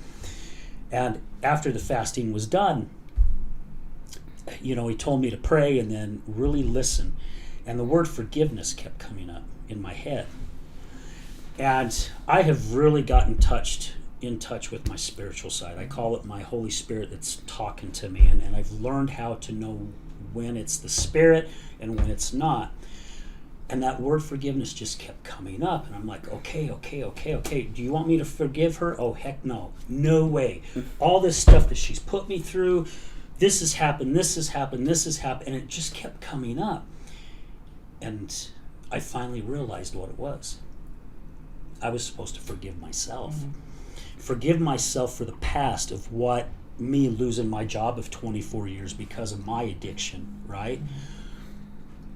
And after the fasting was done, you know, he told me to pray and then really listen. And the word forgiveness kept coming up in my head. And I have really gotten in touch with my spiritual side. I call it my Holy Spirit that's talking to me. And I've learned how to know when it's the Spirit and when it's not. And that word forgiveness just kept coming up. And I'm like, okay. Do you want me to forgive her? Oh, heck no. No way. All this stuff that she's put me through, this has happened. And it just kept coming up. And I finally realized what it was. I was supposed to forgive myself. Forgive myself for the past of what me losing my job of 24 years because of my addiction, right?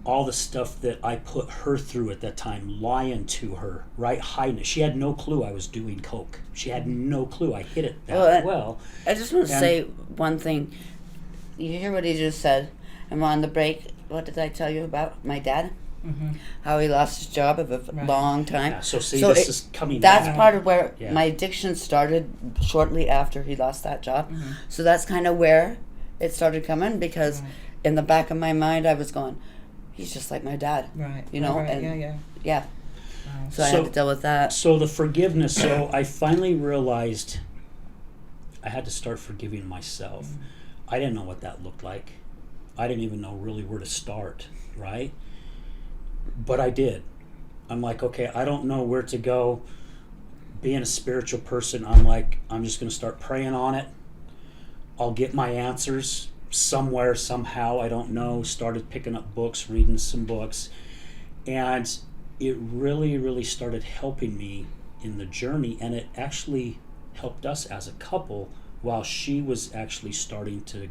All the stuff that I put her through at that time, lying to her, right? Hiding it. She had no clue I was doing coke. She had no clue I hid it that well. I just want to say one thing. You hear what he just said? I'm on the break. What did I tell you about my dad? How he lost his job of a long time. Yeah, so this is coming That's back. part of where my addiction started shortly after he lost that job. So that's kind of where it started coming, because in the back of my mind I was going, he's just like my dad. Right. You know? Right. And yeah. Wow. So I had to deal with that. So the forgiveness, so I finally realized I had to start forgiving myself. I didn't know what that looked like. I didn't even know really where to start, right? But I did. I'm like, okay, I don't know where to go. Being a spiritual person, I'm like, I'm just going to start praying on it. I'll get my answers somewhere, somehow, I don't know. Started picking up books, reading some books. And it really, really started helping me in the journey. And it actually helped us as a couple while she was actually starting to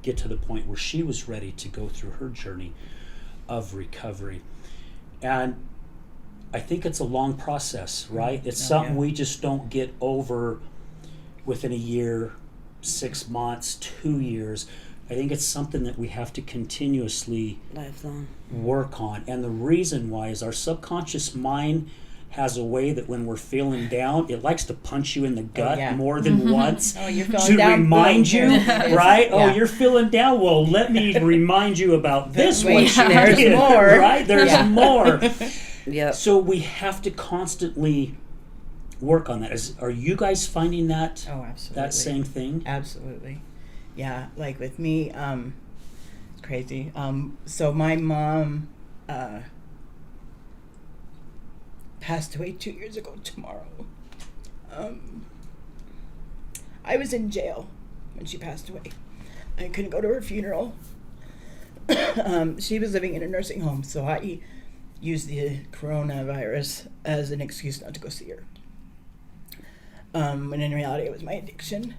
get to the point where she was ready to go through her journey of recovery. And I think it's a long process, right? It's something we just don't get over within a year, 6 months, 2 years. I think it's something that we have to continuously Lifelong work on. And the reason why is our subconscious mind has a way that when we're feeling down, it likes to punch you in the gut more than once You're feeling to down, remind you, right? Yeah. Oh, you're feeling down. Well, let me remind you about this one. There's more. Right? There's more. Yeah. So we have to constantly work on that. Are you guys finding that? Oh, absolutely. That same thing? Absolutely. Yeah, like with me, it's crazy. So my mom passed away 2 years ago tomorrow. I was in jail when she passed away. I couldn't go to her funeral. She was living in a nursing home, so I used the coronavirus as an excuse not to go see her. When in reality it was my addiction.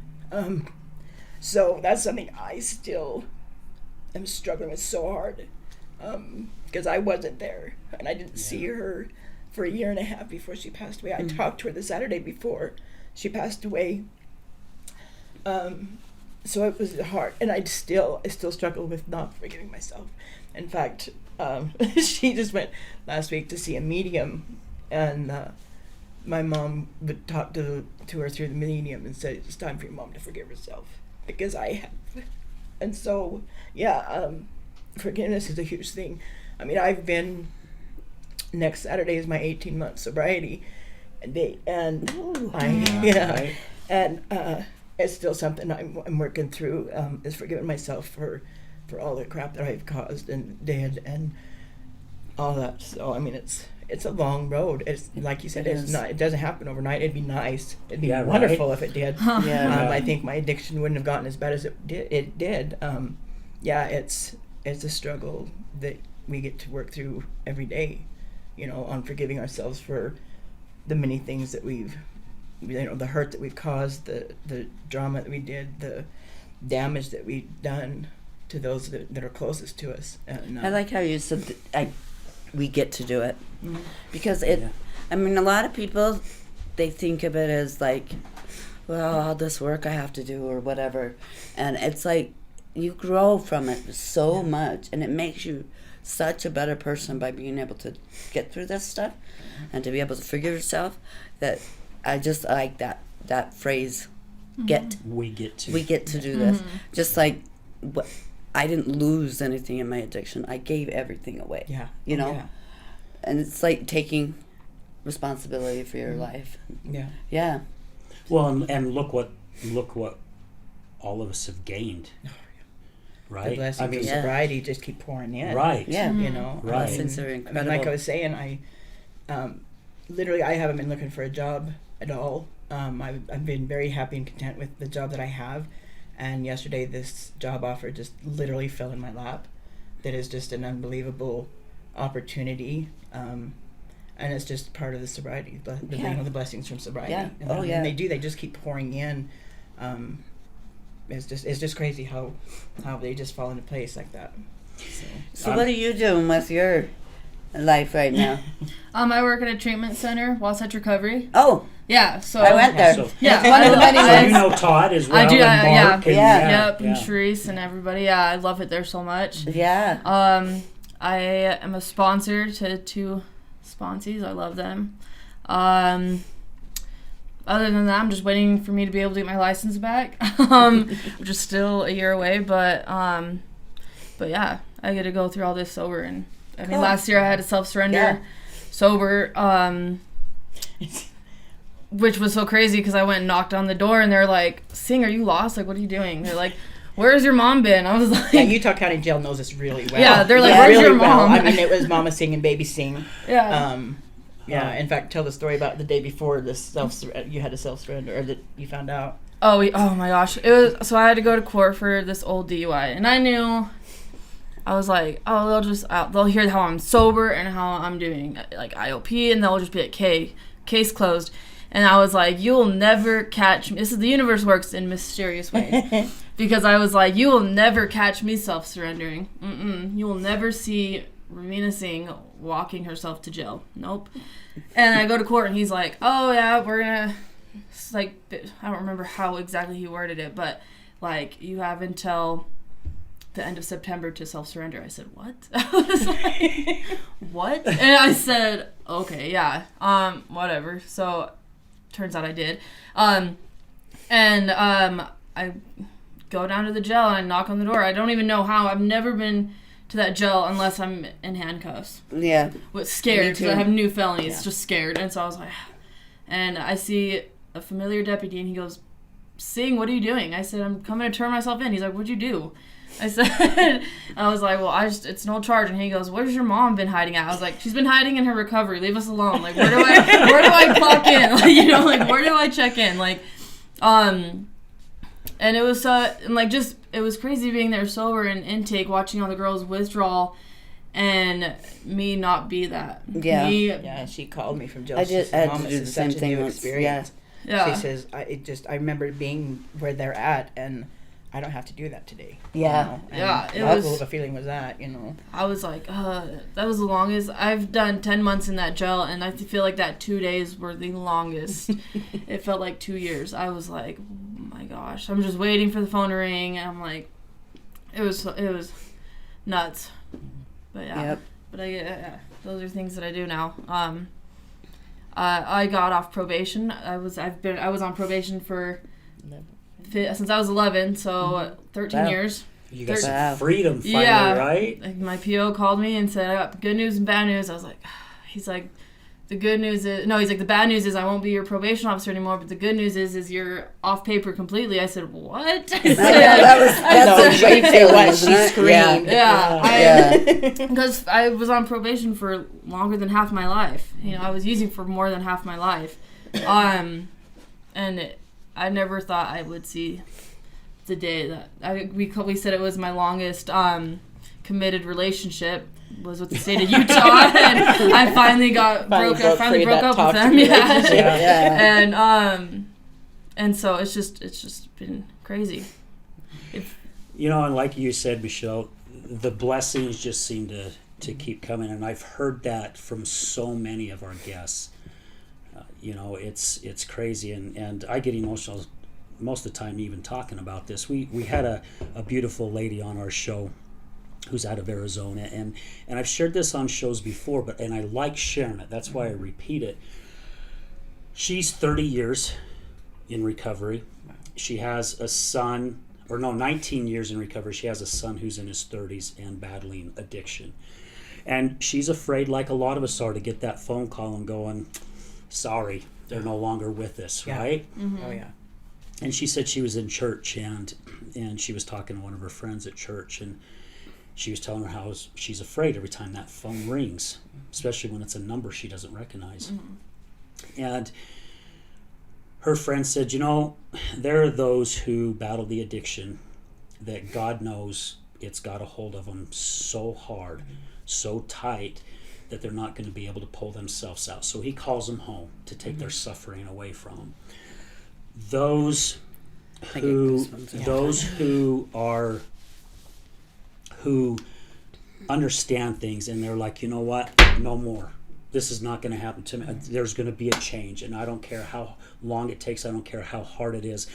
So that's something I still am struggling with so hard because I wasn't there and I didn't see her for 1.5 years before she passed away. I talked to her the Saturday before she passed away. So it was hard, and I still struggle with not forgiving myself. In fact, she just went last week to see a medium, and my mom would talk to her through the medium and said, it's time for your mom to forgive herself, because I have. And so, forgiveness is a huge thing. I mean, next Saturday is my 18-month sobriety date, and Right. and it's still something I'm working through, is forgiving myself for all the crap that I've caused and did and all that. So I mean, it's a long road. It's like you said, it doesn't happen overnight. It'd be nice. It'd be wonderful if it did. I think my addiction wouldn't have gotten as bad as it did. It's a struggle that we get to work through every day, on forgiving ourselves for the many things that we've, the hurt that we've caused, the drama that we did, the damage that we've done to those that are closest to us. And, I like how you said we get to do it. Mm-hmm. Because I mean, a lot of people, they think of it as like, well, all this work I have to do or whatever. And it's like, you grow from it so much, and it makes you such a better person by being able to get through this stuff and to be able to forgive yourself. That I just like that phrase, we get to do this. Just like, I didn't lose anything in my addiction. I gave everything away. Yeah. And it's like taking responsibility for your life. Yeah. Yeah. Well, and look what all of us have gained. Right? The blessings of sobriety just keep pouring in. Right. Yeah. Right. Blessings are incredible. Like I was saying, I literally I haven't been looking for a job at all. I've been very happy and content with the job that I have. And yesterday, this job offer just literally fell in my lap. That is just an unbelievable opportunity, and it's just part of the sobriety. The blessings from sobriety. Yeah. And they just keep pouring in. It's just crazy how they just fall into place like that. So what are you doing with your life right now? I work at a treatment center, Wasatch Recovery. Oh. Yeah, so I went there. So, one of the many so you ways. know Todd as well. I do, and Mark and, Yep, and Sharice and everybody. Yeah, I love it there so much. Yeah. I am a sponsor to 2 sponsees. I love them. Other than that, I'm just waiting for me to be able to get my license back, which is still a year away. But yeah, I get to go through all this sober. And I mean, last year I had a self-surrender sober, which was so crazy because I went and knocked on the door and they're like, "Sing, are you lost? Like, what are you doing?" They're like, "Where's your mom been?" I was like, Utah County Jail knows this really well. Yeah, they're like, "Where's really your mom?" Well. I mean, it was Mama Sing and Baby Sing. Yeah. In fact, tell the story about the day before you had a self-surrender, or that you found out. Oh my gosh. It was, so I had to go to court for this old DUI, and I knew, I was like, oh, they'll hear how I'm sober and how I'm doing like IOP, and they'll just be like, "Okay, case closed." And I was like, "You will never catch me." This is the universe works in mysterious ways. Because I was like, "You will never catch me self-surrendering. You will never see Reveena Singh walking herself to jail. Nope." And I go to court and he's like, "Oh yeah, we're gonna," it's like, I don't remember how exactly he worded it, but like, "You have until the end of September to self-surrender." I said, "What?" I was like, "What?" And I said, "Okay, yeah, whatever." So turns out I did. I go down to the jail and I knock on the door. I don't even know how. I've never been to that jail unless I'm in handcuffs. Yeah. Scared because I have new felonies. Just scared. And so I was like, and I see a familiar deputy and he goes, "Sing, what are you doing?" I said, "I'm coming to turn myself in." He's like, "What'd you do?" I said, I was like, "Well, it's no charge." And he goes, "Where's your mom been hiding at?" I was like, "She's been hiding in her recovery. Leave us alone. Like, where do I clock in? Like, like, where do I check in?" Like, and it was it was crazy being there sober and intake, watching all the girls withdraw, and me not be that. Yeah. She called me from jail. I had to do the same thing once. Experience. Yeah. She says, I remember being where they're at, and I don't have to do that today. Yeah. And Yeah, it how was- cool of a feeling was that, I was like, that was the longest. I've done 10 months in that jail, and I feel like that 2 days were the longest. It felt like 2 years. I was like, oh my gosh. I'm just waiting for the phone to ring, and I'm like, it was nuts. But yeah. Yep. But those are things that I do now. I got off probation. I was on probation for since I was 11, so 13 Wow. years. You got Wow. some freedom finally, Yeah. right? Like, my PO called me and said, I got good news and bad news. I was like, he's like, the good news is, no, he's like, the bad news is I won't be your probation officer anymore, but the good news is you're off paper completely. I said, what? That's a great feeling, what isn't she it? screamed. Yeah. Yeah. Because I was on probation for longer than half my life. I was using for more than half my life. I never thought I would see the day that we said it was my longest committed relationship was with the state of Utah, and I finally broke up with them. Yeah. And so it's just been crazy. And like you said, Michelle, the blessings just seem to keep coming, and I've heard that from so many of our guests. It's crazy, and I get emotional most of the time even talking about this. We had a beautiful lady on our show who's out of Arizona, and I've shared this on shows before, and I like sharing it. That's why I repeat it. She's 30 years in recovery. She has a son, 19 years in recovery. She has a son who's in his 30s and battling addiction. And she's afraid, like a lot of us are, to get that phone call and going, sorry, they're no longer with us, right? Mm-hmm. Oh, yeah. And she said she was in church, and she was talking to one of her friends at church, and she was telling her how she's afraid every time that phone rings, especially when it's a number she doesn't recognize. Mm-hmm. And her friend said, there are those who battle the addiction that God knows it's got a hold of them so hard, so tight, that they're not going to be able to pull themselves out. So he calls them home to take their suffering away from them. Those who understand things, and they're like, what? No more. This is not going to happen to me. There's going to be a change, and I don't care how long it takes. I don't care how hard it is.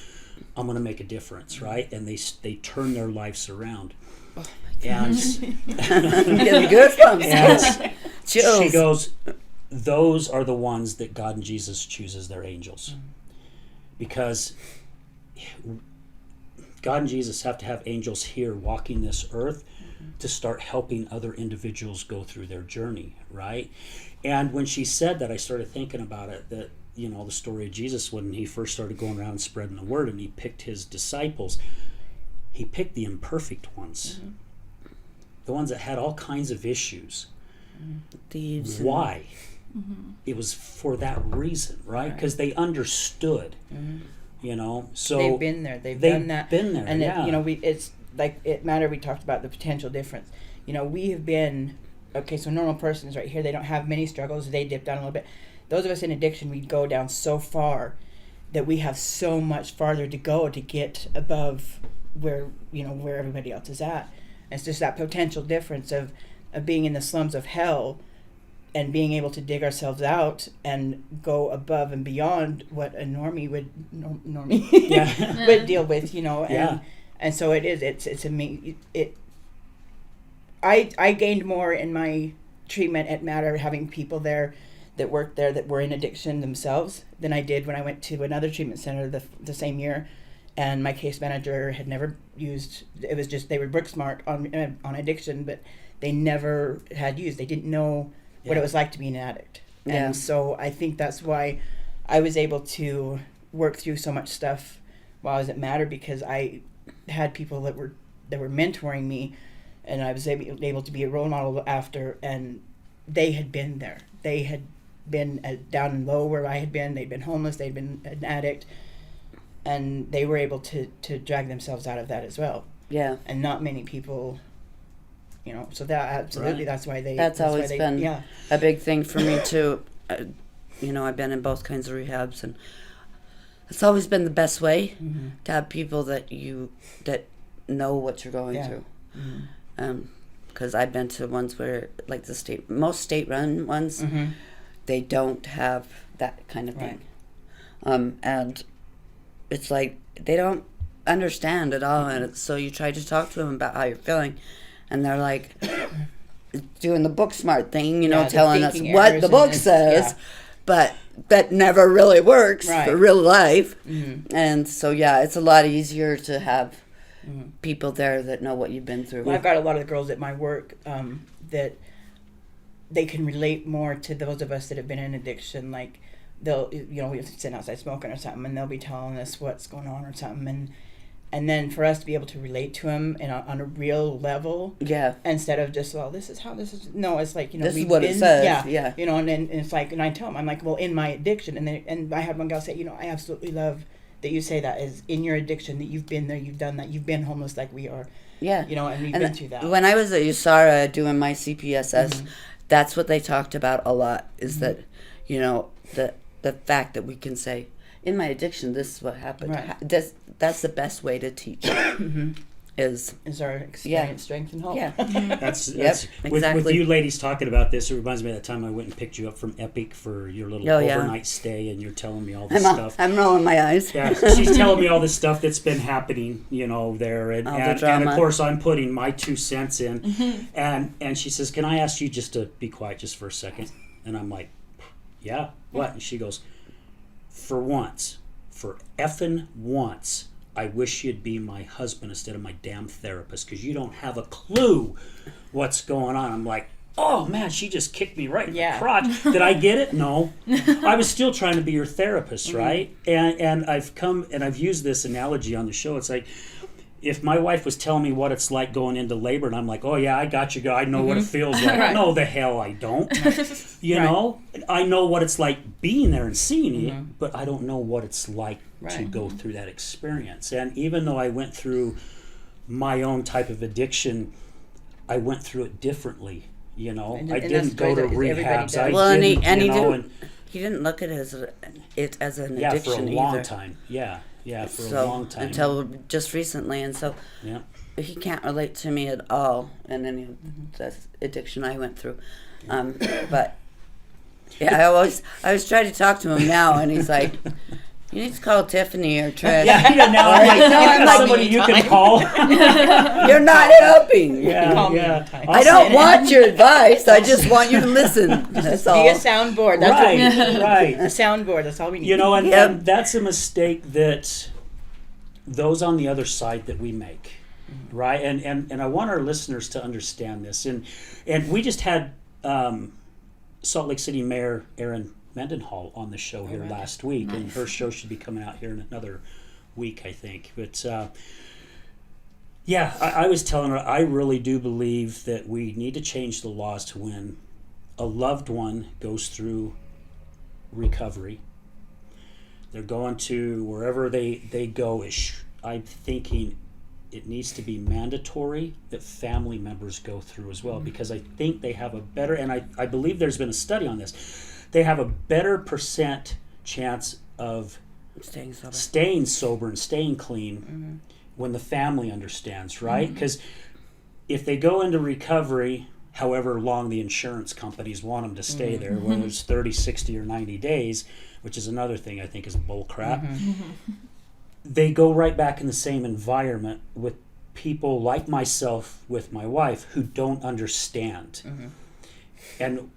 I'm going to make a difference, right? And they turn their lives around. Oh my gosh. And getting goosebumps. Chills. She goes, those are the ones that God and Jesus chooses their angels. Because God and Jesus have to have angels here walking this earth to start helping other individuals go through their journey, right? And when she said that, I started thinking about it, that, the story of Jesus when he first started going around spreading the word, and he picked his disciples. He picked the imperfect ones, the ones that had all kinds of issues. Thieves. Why? It was for that reason, right? Because they understood, So they've been there. They've done that. Been there, and yeah. it's like it mattered. We talked about the potential difference. We have been so normal persons right here. They don't have many struggles. They dip down a little bit. Those of us in addiction, we go down so far that we have so much farther to go to get above where everybody else is at. And it's just that potential difference of being in the slums of hell and being able to dig ourselves out and go above and beyond what a normie would would deal with, and so I gained more in my treatment at Matter, having people there that worked there that were in addiction themselves, than I did when I went to another treatment center the same year, and my case manager had never used. It was just they were book smart on addiction, but they never had used. They didn't know what it was like to be an addict. Yeah. And so I think that's why I was able to work through so much stuff while I was at Matter, because I had people that were mentoring me, and I was able to be a role model after, and they had been there. They had been down and low where I had been. They'd been homeless. They'd been an addict, and they were able to drag themselves out of that as well. Yeah. And not many people, so that absolutely, Right. that's why they. That's always been yeah. a big thing for me too. I've been in both kinds of rehabs, and it's always been the best way Mm-hmm. to have people that know what you're going Yeah. through. Mm-hmm. Because I've been to ones where, like most state-run ones, Mm-hmm. they don't have that kind of thing. And it's like they don't understand at all. And so you try to talk to them about how you're feeling, and they're like doing the book smart thing, Yeah, the telling us thinking what errors the and book it's- says, yeah. but that never really works Right. for real life. Mm-hmm. And so, yeah, it's a lot easier to have people there that know what you've been through. Well, I've got a lot of the girls at my work that they can relate more to those of us that have been in addiction. Like they'll, we have to sit outside smoking or something, and they'll be telling us what's going on or something, and then for us to be able to relate to them on a real level, Yeah. instead of just, well, this is how this is. No, it's like, This is we've what it been, says, yeah, yeah. and it's like, and I tell them, I'm like, well, in my addiction, and I had one gal say, I absolutely love that you say that is in your addiction, that you've been there, you've done that, you've been homeless like we are, Yeah. and we've been through that. When I was at USARA doing my CPSS, that's what they talked about a lot, is that, the fact that we can say, in my addiction, this is what happened. Right. That's the best way to teach. Is our experience, strength, and hope. yeah. That's with exactly. you ladies talking about this. It reminds me of that time I went and picked you up from Epic for your little overnight stay, and you're telling me all this stuff. I'm rolling my eyes. Yeah, she's telling me all this stuff that's been happening, there, and All the and drama. of course I'm putting my 2 cents in, and she says, "Can I ask you just to be quiet just for a second?" And I'm like, "Yeah, what?" And she goes, "For once, for effing once, I wish you'd be my husband instead of my damn therapist, because you don't have a clue what's going on." I'm like, oh man, she just kicked me right in the crotch. Did I get it? No. I was still trying to be your therapist, right? And I've used this analogy on the show. It's like, if my wife was telling me what it's like going into labor, and I'm like, oh yeah, I got you, I know what it feels like. Right. No, the hell I don't. I know what it's like being there and seeing it, but I don't know what it's like to go through that experience. And even though I went through my own type of addiction, I went through it differently. I didn't go to rehabs. He didn't look at it as an for a addiction long either. time. Yeah, for So, a long time. until just recently, and so Yeah. he can't relate to me at all in any of the addiction I went through. But yeah, I always try to talk to him now, and he's like, "You need to call Tiffany or Trish. Now I'm like, I'm like, somebody you can call. You're not helping. Call me Yeah. anytime. I don't want your advice. I just want you to listen. That's all." Be a soundboard. That's what we need. Right. A soundboard. That's all we need. And that's a mistake that those on the other side that we make, right? And I want our listeners to understand this. And we just had Salt Lake City Mayor Erin Mendenhall on the show here last week, and her show should be coming out here in another week, I think. But I was telling her, I really do believe that we need to change the laws to when a loved one goes through recovery. They're going to wherever they go. I'm thinking it needs to be mandatory that family members go through as well, because I think they have a better, and I believe there's been a study on this, they have a better percent chance of staying sober and staying clean when the family understands, right? Because if they go into recovery, however long the insurance companies want them to stay there, whether it's 30, 60, or 90 days, which is another thing I think is bull crap, they go right back in the same environment with people like myself with my wife who don't understand. And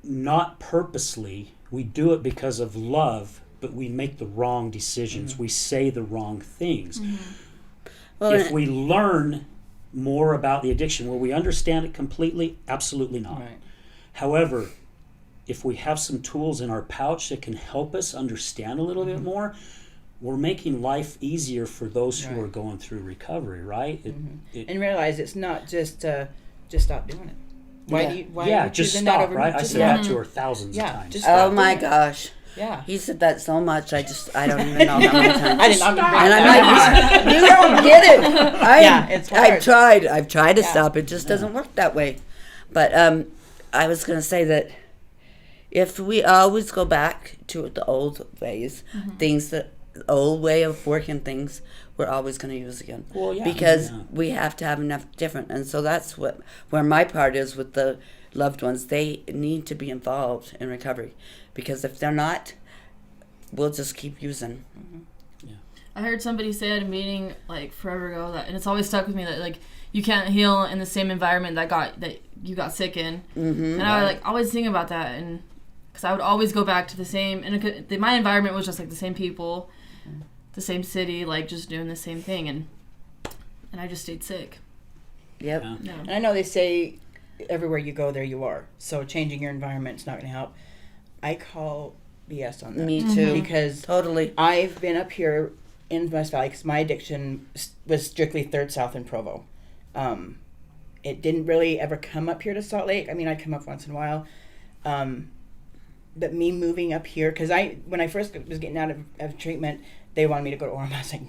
not purposely, we do it because of love, but we make the wrong decisions. We say the wrong things. Well, if we learn more about the addiction, will we understand it completely? Absolutely not. Right. However, if we have some tools in our pouch that can help us understand a little bit more, we're making life easier for those who are going through recovery, right? And realize it's not just stop doing it. Why are you just choosing stop, that over right? me? I said that to her thousands of times. Just stop Oh my doing it. gosh. Yeah. He said that so much, I don't even know how many times. I didn't. I'm And I'm like, you don't get it. it's hard. I've tried to stop. It just doesn't work that way. But I was going to say that if we always go back to the old ways, things that old way of working things, we're always going to use again. Well, yeah, because yeah. we have to have enough different, and so that's where my part is with the loved ones. They need to be involved in recovery, because if they're not, we'll just keep using. I heard somebody say at a meeting like forever ago that, and it's always stuck with me, that like you can't heal in the same environment that you got sick in. And I like always think about that, and because I would always go back to the same, and my environment was just like the same people, the same city, like just doing the same thing, and I just stayed sick. Yep. Yeah. And I know they say everywhere you go, there you are. So changing your environment is not going to help. I call BS on that. Me too. Because Totally. I've been up here in West Valley because my addiction was strictly Third South in Provo. It didn't really ever come up here to Salt Lake. I mean, I'd come up once in a while. But me moving up here, because when I first was getting out of treatment, they wanted me to go to Orem. I was like,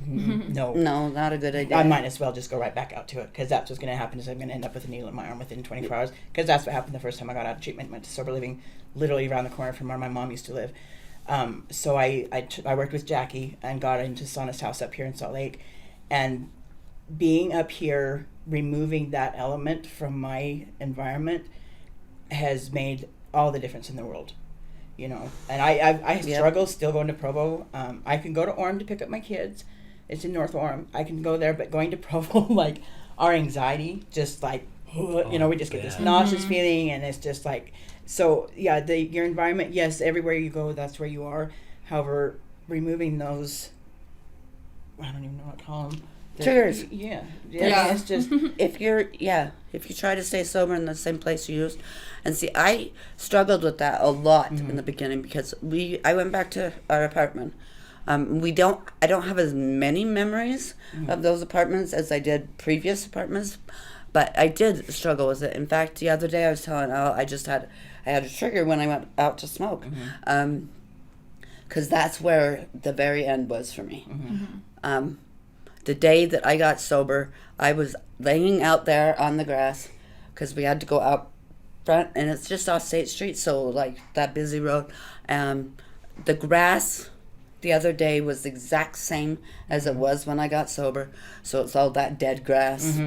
no. No, not a good idea. I might as well just go right back out to it, because that's what's going to happen is I'm going to end up with a needle in my arm within 24 hours, because that's what happened the first time I got out of treatment. Went to sober living, literally around the corner from where my mom used to live. So I worked with Jackie and got into Sana's house up here in Salt Lake, and being up here, removing that element from my environment has made all the difference in the world, you know. And I struggle still going to Provo. I can go to Orem to pick up my kids. It's in North Orem. I can go there, but going to Provo, like, our anxiety, just like, you know, we just get this nauseous feeling, and it's just like, so yeah, your environment, yes, everywhere you go, that's where you are. However, removing those, I don't even know what to call them. Triggers. Yeah. Yeah. It's just, If you try to stay sober in the same place you used, and see, I struggled with that a lot in the beginning, because I went back to our apartment. I don't have as many memories of those apartments as I did previous apartments, but I did struggle with it. In fact, the other day I was telling Al, I had a trigger when I went out to smoke, because that's where the very end was for me. The day that I got sober, I was laying out there on the grass, because we had to go out front, and it's just off State Street, so like that busy road. The grass the other day was the exact same as it was when I got sober, so it's all that dead grass,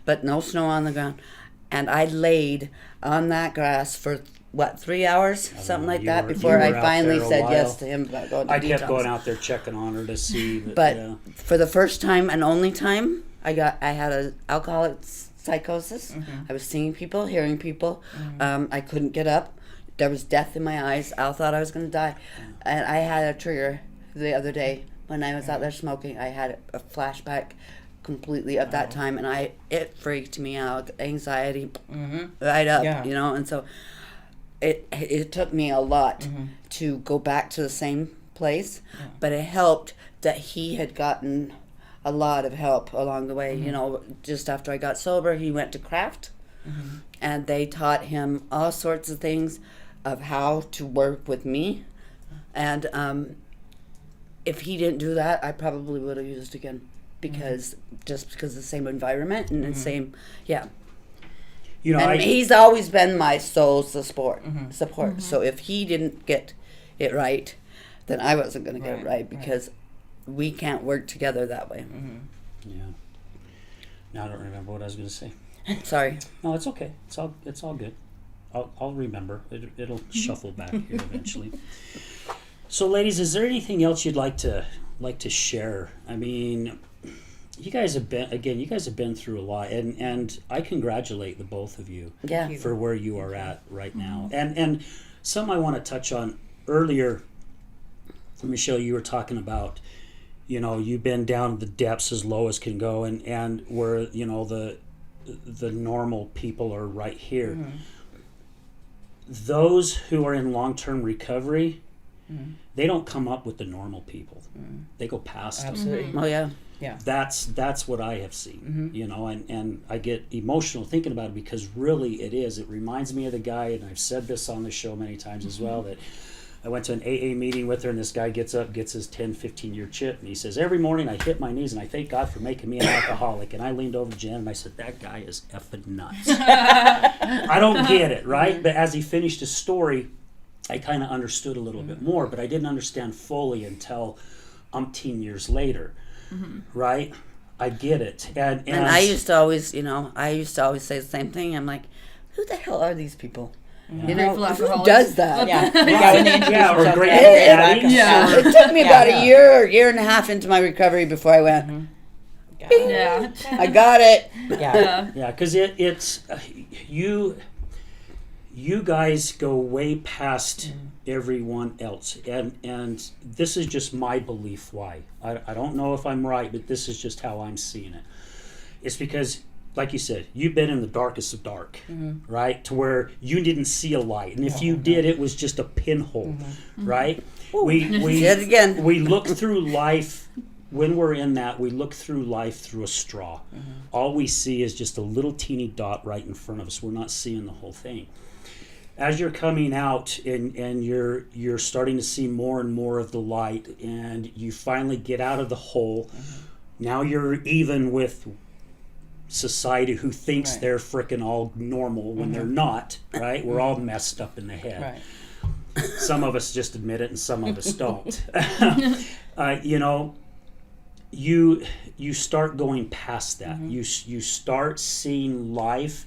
but no snow on the ground. And I laid on that grass for 3 hours, something like that, before I finally said yes to him about going to I detox. kept going out there checking on her to see. But for the first time and only time, I had an alcoholic psychosis. I was seeing people, hearing people. I couldn't get up. There was death in my eyes. Al thought I was going to die. And I had a trigger the other day when I was out there smoking. I had a flashback completely of that time, and it freaked me out. Anxiety, right up, you know. And so it took me a lot to go back to the same place, but it helped that he had gotten a lot of help along the way. You know, just after I got sober, he went to craft, and they taught him all sorts of things of how to work with me. And if he didn't do that, I probably would have used again, because just because of the same environment and the same, you know, and he's always been my sole support. So if he didn't get it right, then I wasn't going to get it right, because we can't work together that way. Yeah. Now I don't remember what I was going to say. Sorry. No, it's okay. It's all good. I'll remember. It'll shuffle back here eventually. So, ladies, is there anything else you'd like to share? I mean, you guys have been through a lot, and I congratulate the both of you for where you are at right now. And some I want to touch on earlier. Michelle, you were talking about, you know, you've been down the depths as low as can go, and where, you know, the normal people are right here. Those who are in long-term recovery, they don't come up with the normal people. They go past them. Oh yeah. That's what I have seen, you know, and I get emotional thinking about it, because really it reminds me of the guy, and I've said this on the show many times as well, that I went to an AA meeting with her, and this guy gets up, gets his 10, 15-year chip, and he says, every morning I hit my knees and I thank God for making me an alcoholic. And I leaned over to Jen and I said, that guy is effing nuts. I don't get it, right? But as he finished his story, I kind of understood a little bit more, but I didn't understand fully until umpteen years later, right? I get it. And I used to always, say the same thing. I'm like, who the hell are these people? You know, Grateful who alcoholics. does that? Yeah, when they introduce Yeah, or themselves, great they're addicts. Yeah. It took me about Yeah. a year and a half into my recovery before I went, Yeah. I got it. Yeah. Yeah, because it's you guys go way past everyone else, and this is just my belief why. I don't know if I'm right, but this is just how I'm seeing it. It's because, like you said, you've been in the darkest of dark, right? To where you didn't see a light, and if you did, it was just a pinhole, right? We Say it again. we look through life. When we're in that, we look through life through a straw. All we see is just a little teeny dot right in front of us. We're not seeing the whole thing. As you're coming out and you're starting to see more and more of the light, and you finally get out of the hole, now you're even with society who thinks Right. they're frickin' all normal when they're not, right? We're all messed up in the head. Right. Some of us just admit it and some of us don't. You start going past that. You start seeing life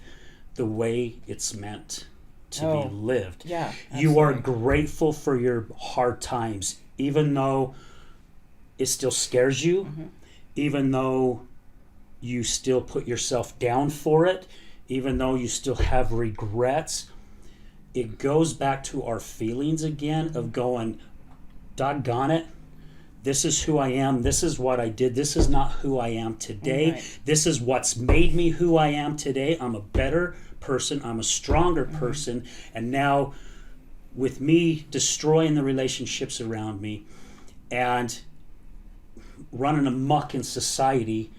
the way it's meant to Oh, be lived. Yeah. You are absolutely. grateful for your hard times, even though it still scares you, even though you still put yourself down for it, even though you still have regrets. It goes back to our feelings again of going, doggone it, this is who I am, this is what I did, this is not who I am today, Right. this is what's made me who I am today. I'm a better person, I'm a stronger person, and now with me destroying the relationships around me and running amok in society,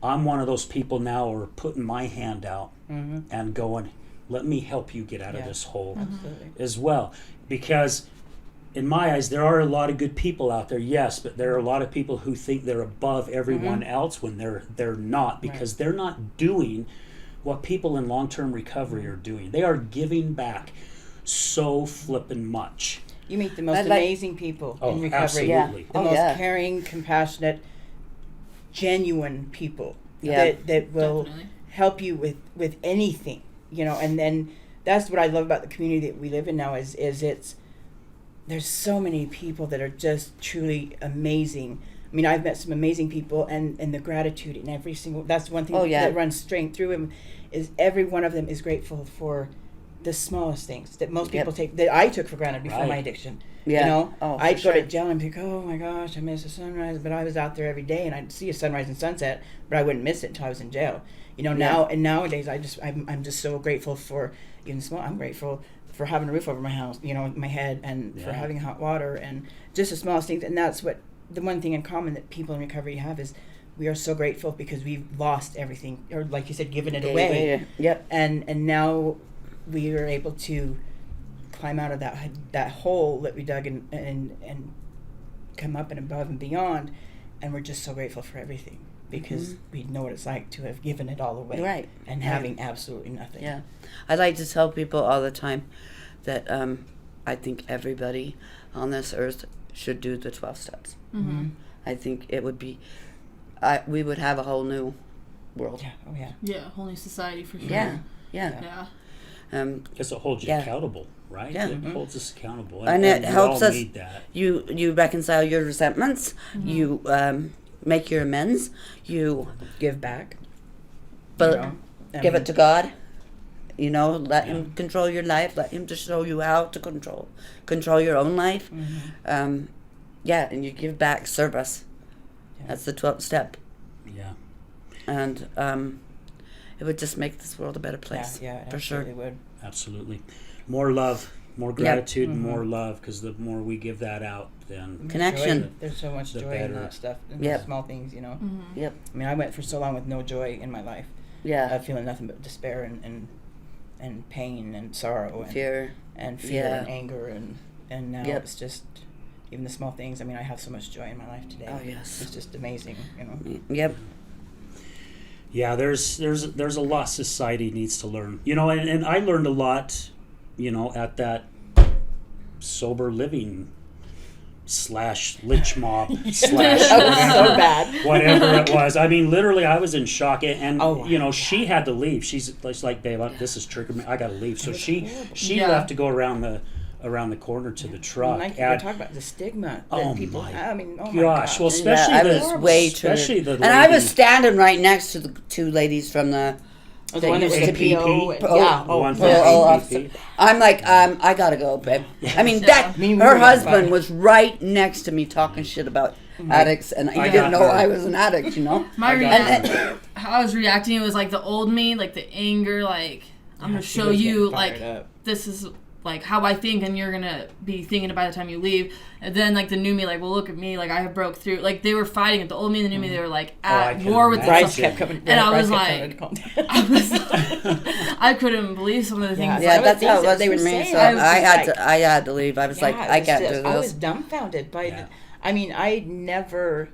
I'm one of those people now who are putting my hand out and going, let me help you get out of Yeah. this hole Absolutely. as well. Because in my eyes, there are a lot of good people out there, yes, but there are a lot of people who think they're above everyone else when they're not, because they're not doing what people in long-term recovery are doing. They are giving back so flippin' much. You meet the most I like- amazing people Oh, in recovery. absolutely. The Oh, most yeah. caring, compassionate, genuine people Yeah. that will Definitely. help you with anything, and then that's what I love about the community that we live in now is it's there's so many people that are just truly amazing. I mean, I've met some amazing people, and the gratitude in every single, that's one thing Oh, yeah. that runs straight through him, is every one of them is grateful for the smallest things that most people take, that I took for granted before my Right. addiction. Yeah. Oh, for I'd go sure. to jail and think, oh my gosh, I miss the sunrise, but I was out there every day and I'd see a sunrise and sunset, but I wouldn't miss it until I was in jail. Nowadays I'm just so grateful for even small. I'm grateful for having a roof over my house, my head, and for Yeah. having hot water, and just the smallest things. And that's what the one thing in common that people in recovery have is we are so grateful because we've lost everything, or like you said, given it away, Yep. and now we are able to climb out of that hole that we dug and come up and above and beyond, and we're just so grateful for everything because we know what it's like to have given it all away, Right. and having absolutely nothing. Yeah. I like to tell people all the time that I think everybody on this earth should do the 12 steps. I think it would be, we would have a whole new world. Yeah. Oh yeah. Yeah, whole new society for sure. Yeah. Yeah. Because it holds you Yeah. accountable, right? Yeah. It holds us accountable. And it we helps all us- need that. You reconcile your resentments. You make your amends. You Give back. but I give mean, it to God. Let Him control your life. Let Him to show you how to control your own life. And you give back service. Yeah. That's the 12th step, Yeah. and it would just make this world a better place. Yeah, it for sure. absolutely would. Absolutely. More love, more Yep. gratitude, and more love, because the more we give that out, then Connection. Joy. There's so much The joy in better. that stuff, in Yep. the small things, Yep. I mean, I went for so long with no joy in my life, Yeah. feeling nothing but despair and pain and sorrow and Fear. and Yeah. and anger and and now Yep. it's just even the small things. I mean, I have so much joy in my life today. Oh, yes. It's just amazing, you know. Yep. Yeah, there's a lot society needs to learn. You know, and I learned a lot, you know, at that sober living / lynch mob / That was so bad. whatever it was. I mean, literally, I was in shock, and Oh, you know, she had to leave. She's like, babe, this is triggering me. I got to leave. So she Yeah. left to go around the corner to the truck. Like we're And- talking about the stigma that Oh people my have. I mean, oh my gosh, gosh. well, especially I the was way too. especially the And I was lady- standing right next to the two ladies from the. the one that was used the to be PO. PO. Yeah. The one Oh, from Oh, PPP. I'm like, I gotta go, babe. I mean, Yeah. Me and her we were husband fine. was right next to me talking shit about addicts, and he I didn't got know her. I was an addict, you know? My I got reaction, how I was reacting, it was like the old me, like the anger, like I'm gonna she show was you, getting like fired up. this is like how I think, and you're gonna be thinking it by the time you leave. And then like the new me, like, well, look at me, like I have broke through. Like they were fighting it. The old me and the new me, they were like I at can war with imagine. Bryce kept coming. And I Bryce was kept like- coming to calm down. I was like, I couldn't believe some of the things. Yeah, Some of that's the how things it that was they for were me. saying, So I was I just had like- to, I had to leave. I was like, Yeah, it I was can't just- do I was this. dumbfounded by Yeah. I mean, I never.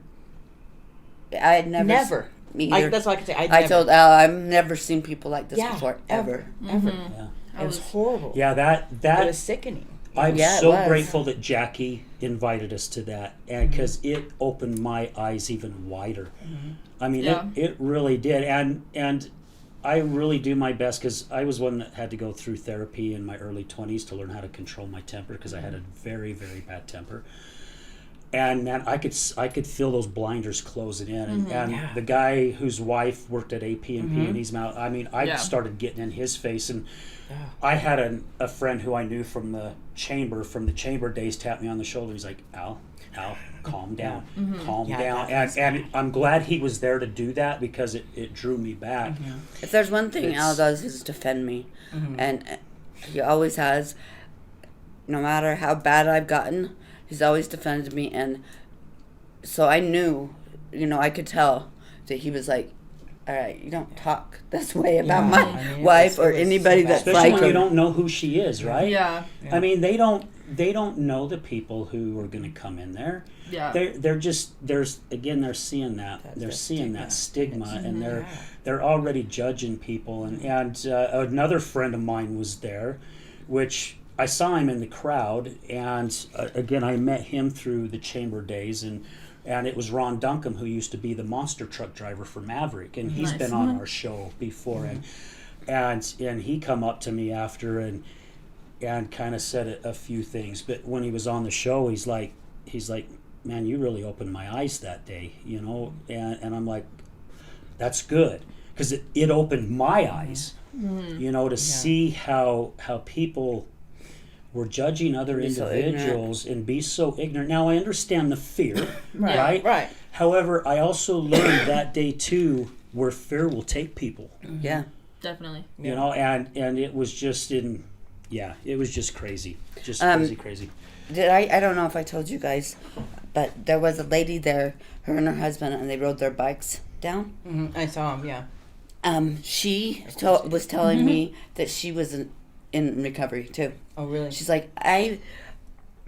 I had never. Me either. That's all I can say. I told Al, I've never seen people like this yeah, before, ever. ever. Yeah. It was horrible. Yeah, that It was sickening. I'm Yeah, it so was. grateful that Jackie invited us to that, and because it opened my eyes even wider. I mean, Yeah. it really did, and I really do my best because I was one that had to go through therapy in my early 20s to learn how to control my temper because I had a very, very bad temper. And man, I could feel those blinders closing in, and Yeah. the guy whose wife worked at AP&P and he's out. I mean, I Yeah. started getting in his face, and I had a friend who I knew from the chamber days, tap me on the shoulder. He's like, Al, calm down, calm Yeah, down. that was And I'm glad he was there to do that because it drew me back. If there's one thing It's- Al does is defend me, and he always has. No matter how bad I've gotten, he's always defended me, and so I knew, I could tell that he was like, all right, you don't talk this way about Yeah, my I mean, it wife was- or it was anybody so bad. that's Especially like when you her. don't know who she is, right? Yeah. I mean, they don't know the people who are going to come in there. Yeah. They're seeing that That's they're the seeing that stigma, and Yeah. they're already judging people. And another friend of mine was there, which I saw him in the crowd, and again I met him through the chamber days, and it was Ron Duncan, who used to be the monster truck driver for Maverick, and he's Nice. been on our show before, and he come up to me after and kind of said a few things, but when he was on the show, he's like, man, you really opened my eyes that day, and I'm like, that's good, because it opened my eyes, to see how people were judging other Be so individuals and be so ignorant. Now I understand the fear, right? Right. However, I also learned that day too where fear will take people, Yeah. Definitely. and it was just it was just crazy, crazy. I don't know if I told you guys, but there was a lady there, her and her husband, and they rode their bikes down. I saw him. Yeah. She was telling me that she was in recovery too. Oh, really? She's like,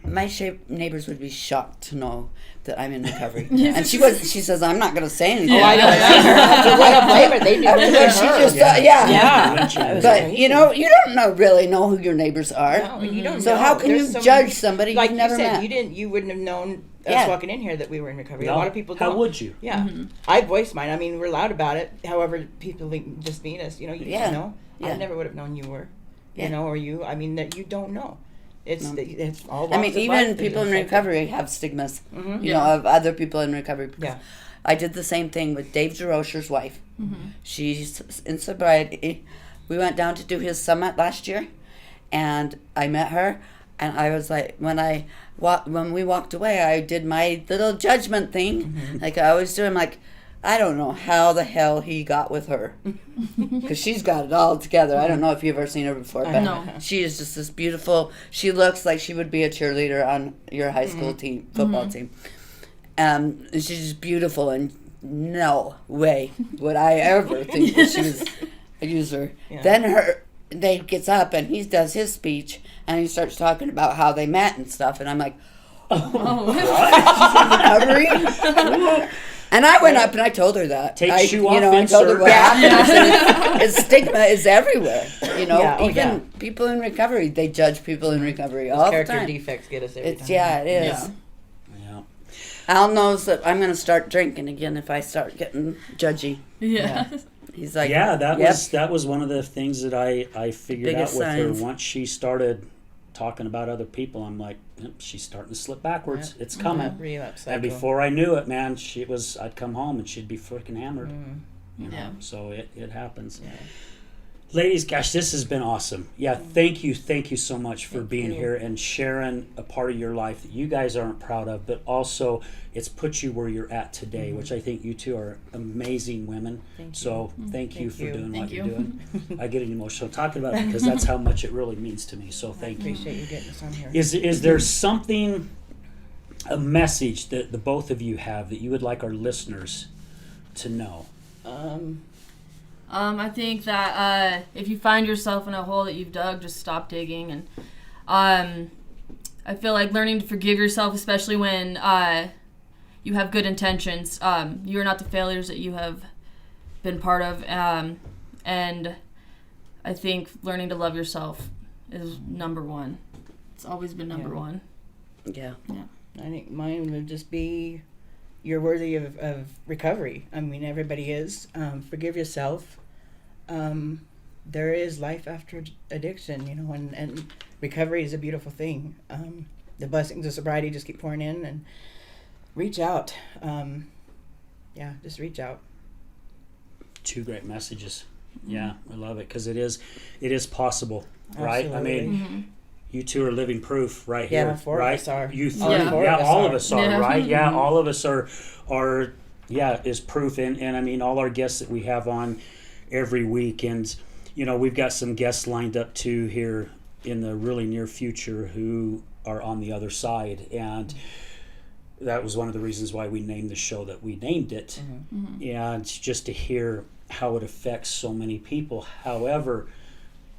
my neighbors would be shocked to know that I'm in recovery. And she says, I'm not going to say anything. Oh, I don't blame her. I don't blame her. They'd be But blaming she her. just thought, yeah. Yeah. But you don't really know who your neighbors are. No, you don't So know. how can There's you so judge many- somebody like you've never you said, met? you wouldn't have known us Yeah. walking in here that we were in recovery. No. A lot of people don't. How would you? Yeah. I voiced mine. I mean, we're loud about it. However, people just meet us. You Yeah. don't know. Yeah. I never would have known you were. Yeah. Or you. I mean, that you don't know. It's No. it's all. I walks mean, of even life. people in There's recovery have stigmas, Mhm. you know, of other people in recovery. Yeah. I did the same thing with Dave Jerosher's wife. She's in sobriety. We went down to do his summit last year, and I met her, and I was like, when we walked away, I did my little judgment thing, like I always do. I'm like, I don't know how the hell he got with her, because she's got it all together. I don't know if you've ever seen her before, but No. she is just this beautiful. She looks like she would be a cheerleader on your high school team, football team. And she's just beautiful, and no way would I ever think that she was a user. Yeah. Then they gets up and he does his speech and he starts talking about how they met and stuff, and I'm like, recovery. And I went up and I told her that. Take I, shoe off, I told her insert. what happened. It's stigma is everywhere. Yeah, oh, even yeah. people in recovery, they judge people in recovery all the Character time. defects get us every It's time. it is. Yeah. Al knows that I'm going to start drinking again if I start getting judgy. Yeah. He's like, Yeah, yep. that was one of the things that I figured out Biggest with signs. her. Once she started talking about other people, I'm like, yep, she's starting to slip backwards. Yeah. It's coming. Relapse And cycle. before I knew it, man, I'd come home and she'd be freaking hammered. You know, Yeah. so it happens. Yeah. Ladies, gosh, this has been awesome. Yeah, thank you so much for being here and sharing a part of your life that you guys aren't proud of, but also it's put you where you're at today, which I think you two are amazing women. So thank you for doing what you're doing. I get emotional talking about it because that's how much it really means to me. So thank you. Appreciate you getting us on here. Is there something, a message that the both of you have that you would like our listeners to know? I think that if you find yourself in a hole that you've dug, just stop digging. And I feel like learning to forgive yourself, especially when you have good intentions. You are not the failures that you have been part of. And I think learning to love yourself is number one. It's always been number one. Yeah. I think mine would just be, you're worthy of recovery. I mean, everybody is. Forgive yourself. There is life after addiction, and recovery is a beautiful thing. The blessings of sobriety just keep pouring in, and reach out. Just reach out. Two great messages. Yeah, I love it because it is possible, right? Absolutely. I mean, you two are living proof right Yeah, here, four of right? us are. You All three, four yeah, of us all are. of us are, Yeah. right? Yeah, all of us are, is proof. And I mean, all our guests that we have on every week, and we've got some guests lined up too here in the really near future who are on the other side, and that was one of the reasons why we named the show that we named it, and just to hear how it affects so many people. However,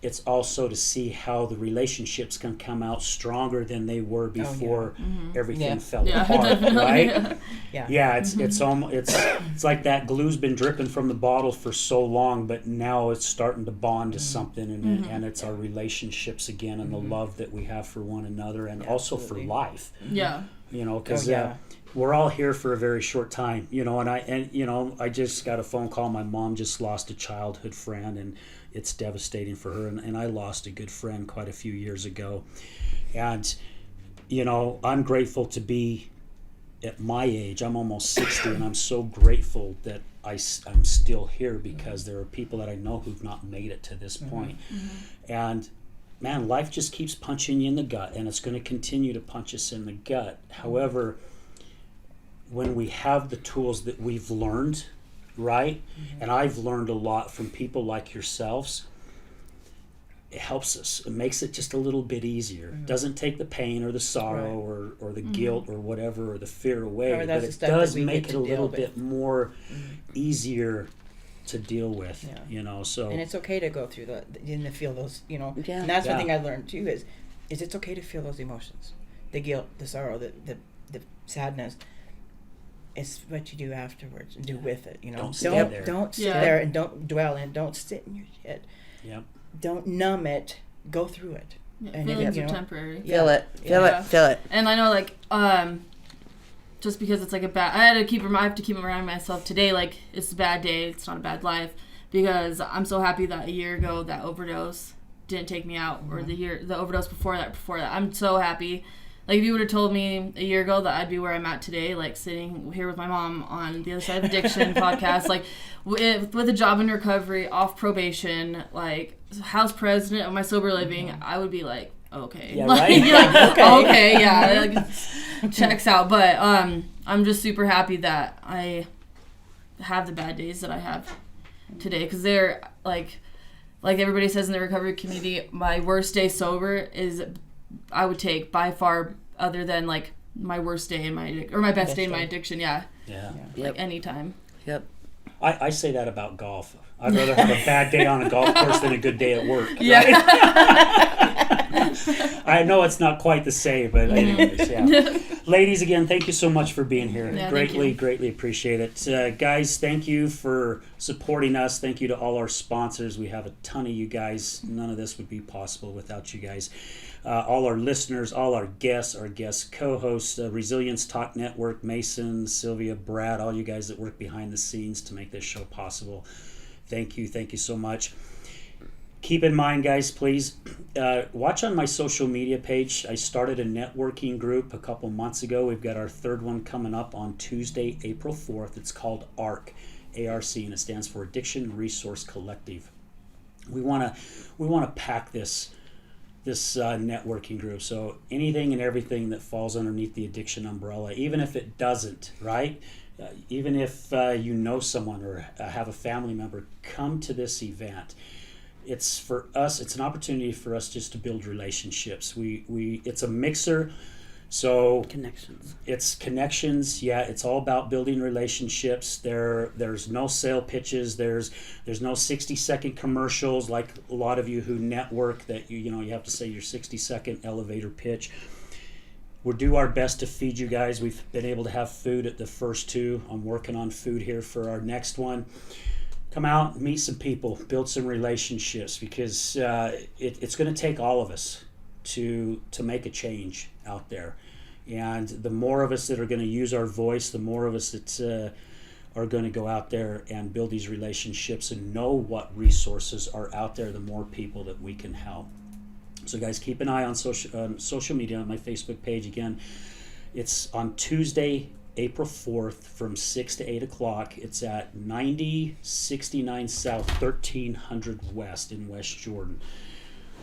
it's also to see how the relationships can come out stronger than they were before everything fell apart, right? It's like that glue's been dripping from the bottle for so long, but now it's starting to bond to something, and it's our relationships again, and the love that we have for one another, and also for life. Yeah. Because we're all here for a very short time, and I just got a phone call. My mom just lost a childhood friend, and it's devastating for her, and I lost a good friend quite a few years ago. And I'm grateful to be at my age. I'm almost 60, and I'm so grateful that I'm still here because there are people that I know who've not made it to this point. And man, life just keeps punching you in the gut, and it's going to continue to punch us in the gut. However, when we have the tools that we've learned, right? And I've learned a lot from people like yourselves. It helps us. It makes it just a little bit easier. It doesn't take the pain or the sorrow or the guilt or whatever or the fear away, Or but that's the it stuff does that we make get it to a little deal with. bit more easier to deal with, so. And it's okay to go through and to feel those, Yeah. And that's one Yeah. thing I learned too is it's okay to feel those emotions, the guilt, the sorrow, the sadness. It's what you do afterwards and do with it. Don't stay there. Don't sit Yeah. there and don't dwell in. Don't sit in your shit. Yep. Don't numb it. Go through it. And Feelings you are know, temporary. Feel it. Feel Yeah. it. Feel it. And I know, like, just because it's like I have to keep reminding myself today, like, it's a bad day, it's not a bad life, because I'm so happy that a year ago that overdose didn't take me out, or the overdose before that. I'm so happy. Like, if you would have told me a year ago that I'd be where I'm at today, like, sitting here with my mom on the other side of addiction podcast, like, with a job in recovery, off probation, like, house president of my sober living, I would be like, okay. Yeah, like, right? you're like, okay, yeah, like, checks out. But I'm just super happy that I have the bad days that I have today, because they're, like everybody says in the recovery community, my worst day sober is, I would take by far, other than like my worst day in my my best day in my addiction. Yeah. Yeah. Like anytime. Yep. I say that about golf. I'd rather have a bad day on a golf course than a good day at work. Right? Yeah. I know it's not quite the same, but anyways, yeah. Ladies, again, thank you so much for being here. Yeah, Greatly appreciate it. Guys, thank you for supporting us. Thank you to all our sponsors. We have a ton of you guys. None of this would be possible without you guys. All our listeners, all our guests co-hosts, Resilience Talk Network, Mason, Sylvia, Brad, all you guys that work behind the scenes to make this show possible. Thank you so much. Keep in mind, guys, please watch on my social media page. I started a networking group a couple months ago. We've got our third one coming up on Tuesday, April 4th. It's called ARC, A-R-C, and it stands for Addiction Resource Collective. We want to pack this networking group. So anything and everything that falls underneath the addiction umbrella, even if it doesn't, right? Even if you know someone or have a family member, come to this event. It's for us. It's an opportunity for us just to build relationships. It's a mixer. So Connections. It's connections. Yeah, it's all about building relationships. There's no sale pitches. There's no 60-second commercials like a lot of you who network that you have to say your 60-second elevator pitch. We'll do our best to feed you guys. We've been able to have food at the first two. I'm working on food here for our next one. Come out, meet some people, build some relationships, because it's going to take all of us to make a change out there. And the more of us that are going to use our voice, the more of us that are going to go out there and build these relationships and know what resources are out there, the more people that we can help. So guys, keep an eye on social media, on my Facebook page. Again, it's on Tuesday, April 4th from 6 to 8 o'clock. It's at 9069 South, 1300 West in West Jordan.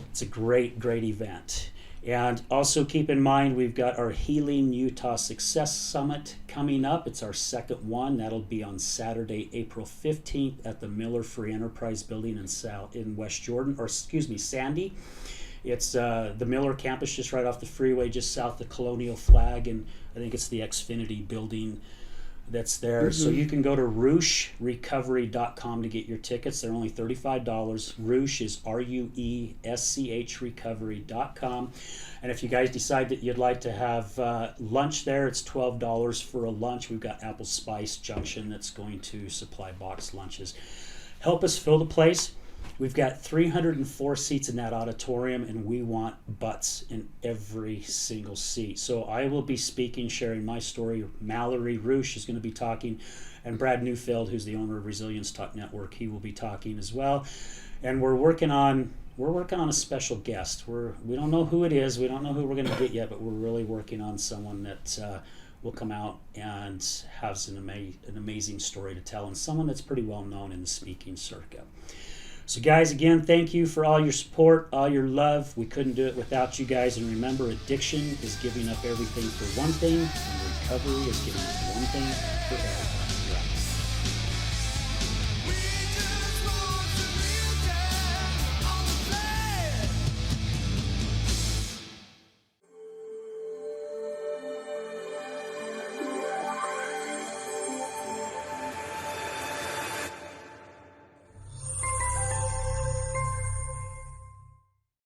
It's a great event. And also keep in mind, we've got our Healing Utah Success Summit coming up. It's our second one. That'll be on Saturday, April 15th at the Miller Free Enterprise Building in West Jordan, Sandy. It's the Miller campus just right off the freeway, just south of Colonial Flag, and I think it's the Xfinity building that's there. So you can go to RushRecovery.com to get your tickets. They're only $35. Rush is RUESCH Recovery.com. And if you guys decide that you'd like to have lunch there, it's $12 for a lunch. We've got Apple Spice Junction that's going to supply box lunches. Help us fill the place. We've got 304 seats in that auditorium, and we want butts in every single seat. So I will be speaking, sharing my story. Mallory Rush is going to be talking, and Brad Neufeld, who's the owner of Resilience Talk Network, he will be talking as well. And we're working on a special guest. We don't know who it is. We don't know who we're going to get yet, but we're really working on someone that will come out and has an amazing story to tell, and someone that's pretty well known in the speaking circuit. So guys, again, thank you for all your support, all your love. We couldn't do it without you guys. And remember, addiction is giving up everything for one thing, and recovery is giving up one thing for everything.